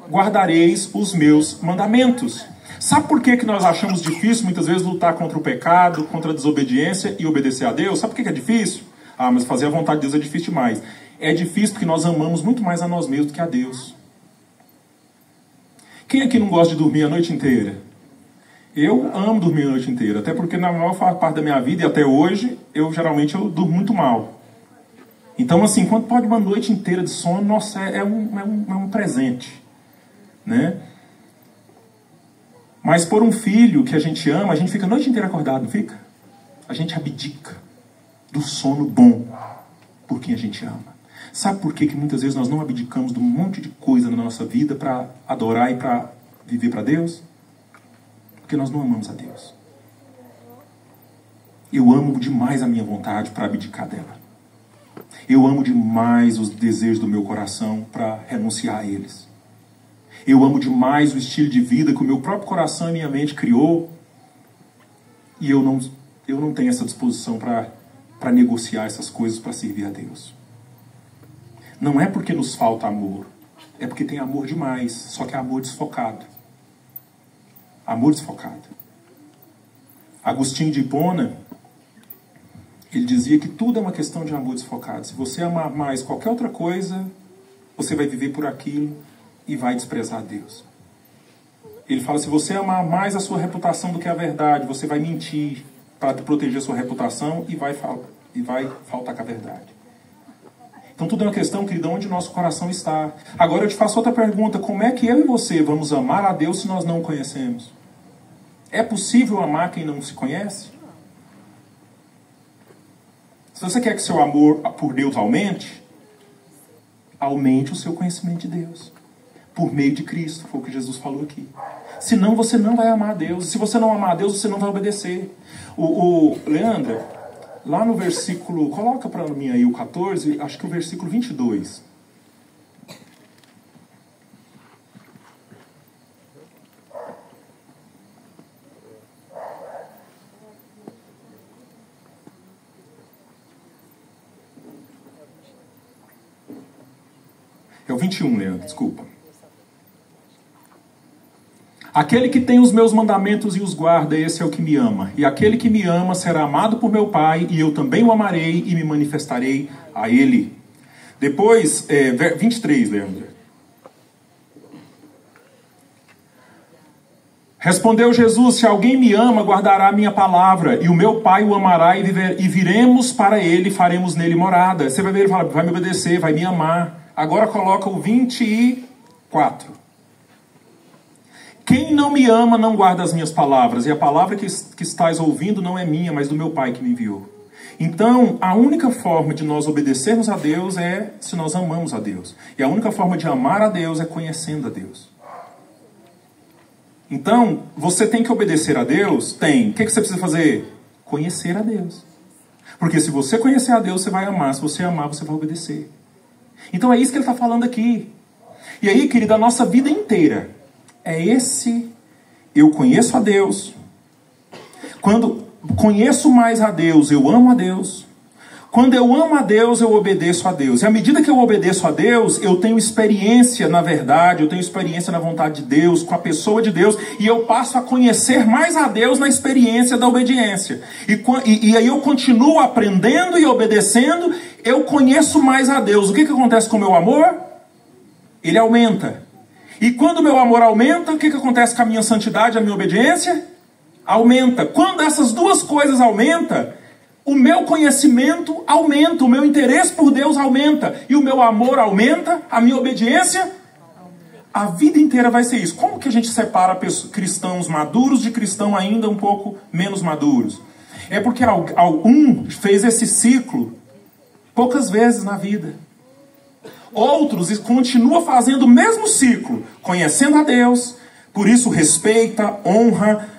Speaker 1: guardareis os meus mandamentos. Sabe por que nós achamos difícil, muitas vezes, lutar contra o pecado, contra a desobediência e obedecer a Deus? Sabe por que é difícil? Ah, mas fazer a vontade de Deus é difícil demais. É difícil porque nós amamos muito mais a nós mesmos do que a Deus. Quem aqui não gosta de dormir a noite inteira? Eu amo dormir a noite inteira, até porque na maior parte da minha vida e até hoje, geralmente eu durmo muito mal. Então, assim, quando pode uma noite inteira de sono, nossa, é um presente, né? Mas por um filho que a gente ama, a gente fica a noite inteira acordado, não fica? A gente abdica do sono bom por quem a gente ama. Sabe por que muitas vezes nós não abdicamos de um monte de coisa na nossa vida para adorar e para viver para Deus? Porque nós não amamos a Deus. Eu amo demais a minha vontade para abdicar dela. Eu amo demais os desejos do meu coração para renunciar a eles. Eu amo demais o estilo de vida que o meu próprio coração e minha mente criou. E eu não tenho essa disposição para negociar essas coisas para servir a Deus. Não é porque nos falta amor. É porque tem amor demais. Só que é amor desfocado. Amor desfocado. Agostinho de Hipona, ele dizia que tudo é uma questão de amor desfocado. Se você amar mais qualquer outra coisa, você vai viver por aquilo e vai desprezar Deus. Ele fala, se você amar mais a sua reputação do que a verdade, você vai mentir para proteger a sua reputação e vai faltar com a verdade. Então tudo é uma questão, querido, onde o nosso coração está. Agora eu te faço outra pergunta, como é que eu e você vamos amar a Deus se nós não o conhecemos? É possível amar quem não se conhece? Se você quer que seu amor por Deus aumente o seu conhecimento de Deus. Por meio de Cristo, foi o que Jesus falou aqui. Senão você não vai amar a Deus. Se você não amar a Deus, você não vai obedecer. Leandra, lá no versículo, coloca para mim aí o 14, acho que o versículo 22. É o 21, Leandro, desculpa. Aquele que tem os meus mandamentos e os guarda, esse é o que me ama. E aquele que me ama será amado por meu Pai, e eu também o amarei e me manifestarei a ele. Depois, 23, Leandro. Respondeu Jesus, se alguém me ama, guardará a minha palavra, e o meu Pai o amará, e viremos para ele, e faremos nele morada. Você vai ver, ele fala, vai me obedecer, vai me amar. Agora coloca o 24. Quem não me ama não guarda as minhas palavras, e a palavra que estás ouvindo não é minha, mas do meu Pai que me enviou. Então, a única forma de nós obedecermos a Deus é se nós amamos a Deus. E a única forma de amar a Deus é conhecendo a Deus. Então, você tem que obedecer a Deus? Tem. O que você precisa fazer? Conhecer a Deus. Porque se você conhecer a Deus, você vai amar. Se você amar, você vai obedecer. Então é isso que ele está falando aqui. E aí, querida, a nossa vida inteira é esse: eu conheço a Deus. Quando conheço mais a Deus, eu amo a Deus. Quando eu amo a Deus, eu obedeço a Deus. E à medida que eu obedeço a Deus, eu tenho experiência na verdade, eu tenho experiência na vontade de Deus, com a pessoa de Deus, e eu passo a conhecer mais a Deus na experiência da obediência. E aí eu continuo aprendendo e obedecendo, eu conheço mais a Deus. O que acontece com o meu amor? Ele aumenta. E quando o meu amor aumenta, o que acontece com a minha santidade, a minha obediência? Aumenta. Quando essas duas coisas aumentam, o meu conhecimento aumenta, o meu interesse por Deus aumenta, e o meu amor aumenta, a minha obediência, a vida inteira vai ser isso. Como que a gente separa cristãos maduros de cristãos ainda um pouco menos maduros? É porque algum fez esse ciclo poucas vezes na vida. Outros continuam fazendo o mesmo ciclo, conhecendo a Deus, Por isso respeita, honra,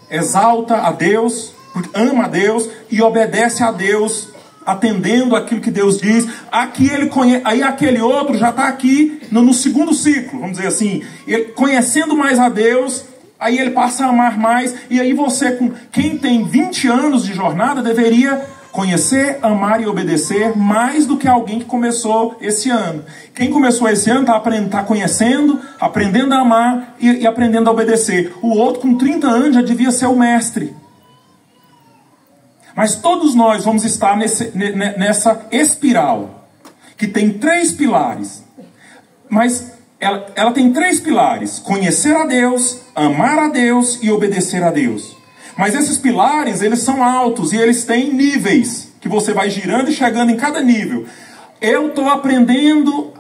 Speaker 1: exalta a Deus, ama a Deus e obedece a Deus, atendendo aquilo que Deus diz. Aqui ele aí aquele outro já está aqui no segundo ciclo, vamos dizer assim, ele, conhecendo mais a Deus, aí ele passa a amar mais. E aí você, quem tem 20 anos de jornada, deveria conhecer, amar e obedecer mais do que alguém que começou esse ano. Quem começou esse ano está conhecendo, aprendendo a amar e aprendendo a obedecer. O outro com 30 anos já devia ser o mestre. Mas todos nós vamos estar nessa espiral, que tem 3 pilares. Mas ela tem 3 pilares: conhecer a Deus, amar a Deus e obedecer a Deus. Mas esses pilares, eles são altos e eles têm níveis, que você vai girando e chegando em cada nível. Eu estou aprendendo,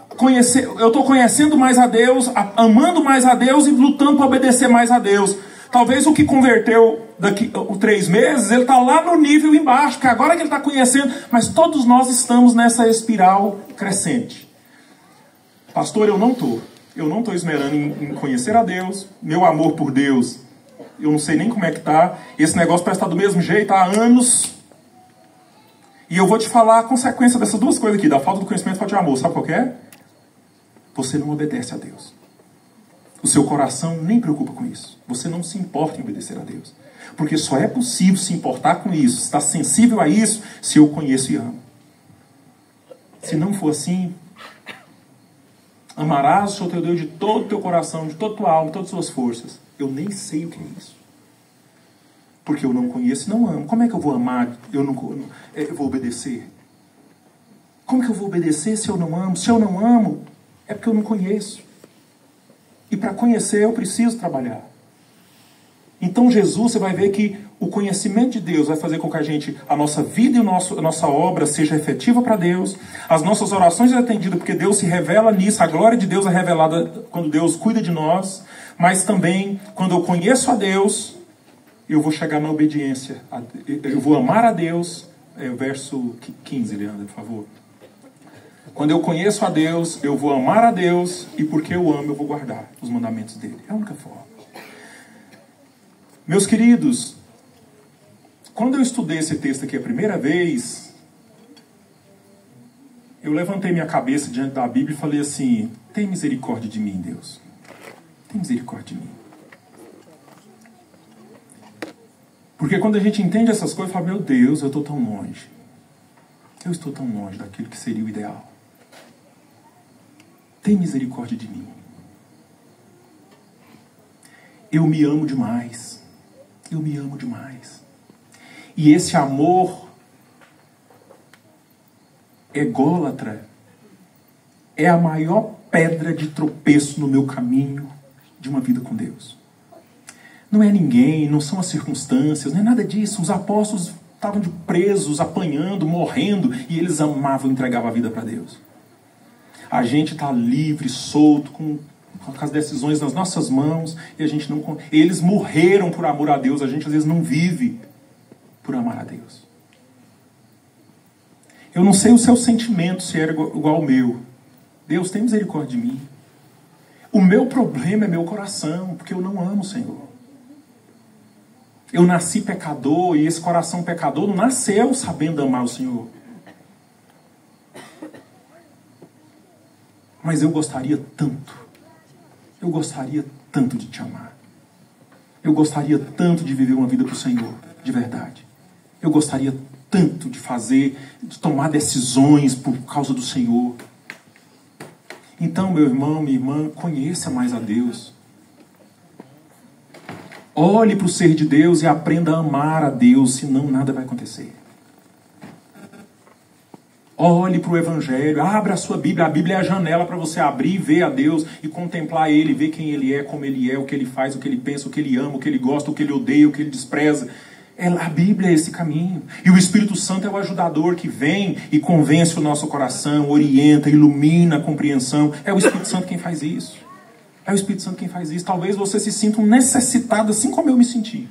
Speaker 1: eu estou conhecendo mais a Deus, amando mais a Deus e lutando para obedecer mais a Deus. Talvez o que converteu daqui 3 meses, ele está lá no nível embaixo, que agora que ele está conhecendo, mas todos nós estamos nessa espiral crescente. Pastor, eu não estou esmerando em conhecer a Deus, meu amor por Deus, eu não sei nem como é que está, esse negócio parece estar do mesmo jeito há anos, e eu vou te falar a consequência dessas 2 coisas aqui, da falta do conhecimento e falta de amor, sabe qual que é? Você não obedece a Deus. O seu coração nem preocupa com isso. Você não se importa em obedecer a Deus. Porque só é possível se importar com isso, estar sensível a isso, se eu conheço e amo. Se não for assim, amarás o Senhor teu Deus de todo o teu coração, de toda a tua alma, de todas as suas forças. Eu nem sei o que é isso. Porque eu não conheço e não amo. Como é que eu vou amar? Eu vou obedecer. Como que eu vou obedecer se eu não amo? Se eu não amo, é porque eu não conheço. E para conhecer eu preciso trabalhar. Então Jesus, você vai ver que o conhecimento de Deus vai fazer com que a nossa vida e a nossa obra seja efetiva para Deus. As nossas orações são atendidas porque Deus se revela nisso. A glória de Deus é revelada quando Deus cuida de nós. Mas também, quando eu conheço a Deus, eu vou chegar na obediência. Eu vou amar a Deus. Verso 15, Leandro, por favor. Quando eu conheço a Deus, eu vou amar a Deus, e porque eu amo, eu vou guardar os mandamentos dele. É a única forma. Meus queridos, quando eu estudei esse texto aqui a primeira vez, eu levantei minha cabeça diante da Bíblia e falei assim: tem misericórdia de mim, Deus. Tem misericórdia de mim. Porque quando a gente entende essas coisas, fala: meu Deus, eu estou tão longe. Eu estou tão longe daquilo que seria o ideal. Tem misericórdia de mim. Eu me amo demais. Eu me amo demais. E esse amor ególatra é a maior pedra de tropeço no meu caminho de uma vida com Deus. Não é ninguém, não são as circunstâncias, não é nada disso. Os apóstolos estavam presos, apanhando, morrendo, e eles amavam e entregavam a vida para Deus. A gente está livre, solto, com as decisões nas nossas mãos, e a gente não. Eles morreram por amor a Deus, a gente às vezes não vive por amar a Deus. Eu não sei o seu sentimento, se era igual ao meu. Deus, tem misericórdia de mim. O meu problema é meu coração, porque eu não amo o Senhor. Eu nasci pecador, e esse coração pecador não nasceu sabendo amar o Senhor. Mas eu gostaria tanto de te amar. Eu gostaria tanto de viver uma vida para o Senhor, de verdade. Eu gostaria tanto de tomar decisões por causa do Senhor. Então, meu irmão, minha irmã, conheça mais a Deus. Olhe para o ser de Deus e aprenda a amar a Deus, senão nada vai acontecer. Olhe para o Evangelho, abra a sua Bíblia. A Bíblia é a janela para você abrir e ver a Deus e contemplar Ele, ver quem Ele é, como Ele é, o que Ele faz, o que Ele pensa, o que Ele ama, o que Ele gosta, o que Ele odeia, o que Ele despreza. A Bíblia é esse caminho. E o Espírito Santo é o ajudador que vem e convence o nosso coração, orienta, ilumina a compreensão. É o Espírito Santo quem faz isso. É o Espírito Santo quem faz isso. Talvez você se sinta um necessitado, assim como eu me senti.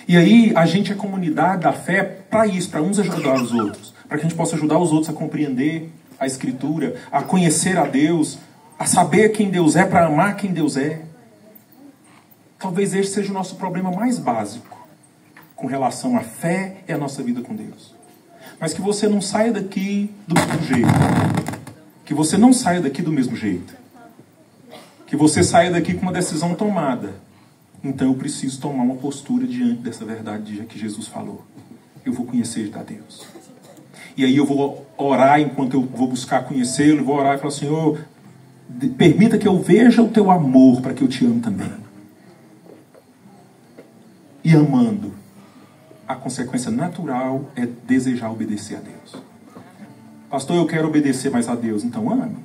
Speaker 1: E aí, a gente é comunidade da fé para isso, para uns ajudar os outros. Para que a gente possa ajudar os outros a compreender a Escritura, a conhecer a Deus, a saber quem Deus é, para amar quem Deus é. Talvez este seja o nosso problema mais básico com relação à fé e à nossa vida com Deus. Mas que você não saia daqui do mesmo jeito. Que você não saia daqui do mesmo jeito. Que você saia daqui com uma decisão tomada. Então eu preciso tomar uma postura diante dessa verdade que Jesus falou. Eu vou conhecer a Deus. E aí eu vou orar enquanto eu vou buscar conhecê-lo. Vou orar e falar, Senhor, permita que eu veja o teu amor para que eu te ame também. E amando, a consequência natural é desejar obedecer a Deus. Pastor, eu quero obedecer mais a Deus. Então ame.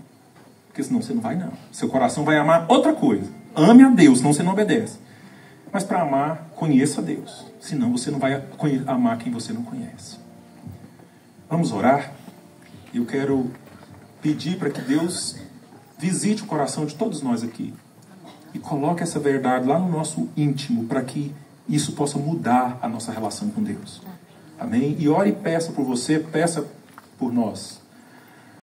Speaker 1: Porque senão você não vai não. Seu coração vai amar outra coisa. Ame a Deus, senão você não obedece. Mas para amar, conheça a Deus. Senão você não vai amar quem você não conhece. Vamos orar? Eu quero pedir para que Deus visite o coração de todos nós aqui. E coloque essa verdade lá no nosso íntimo, para que isso possa mudar a nossa relação com Deus. Amém? E ore e peça por você, peça por nós.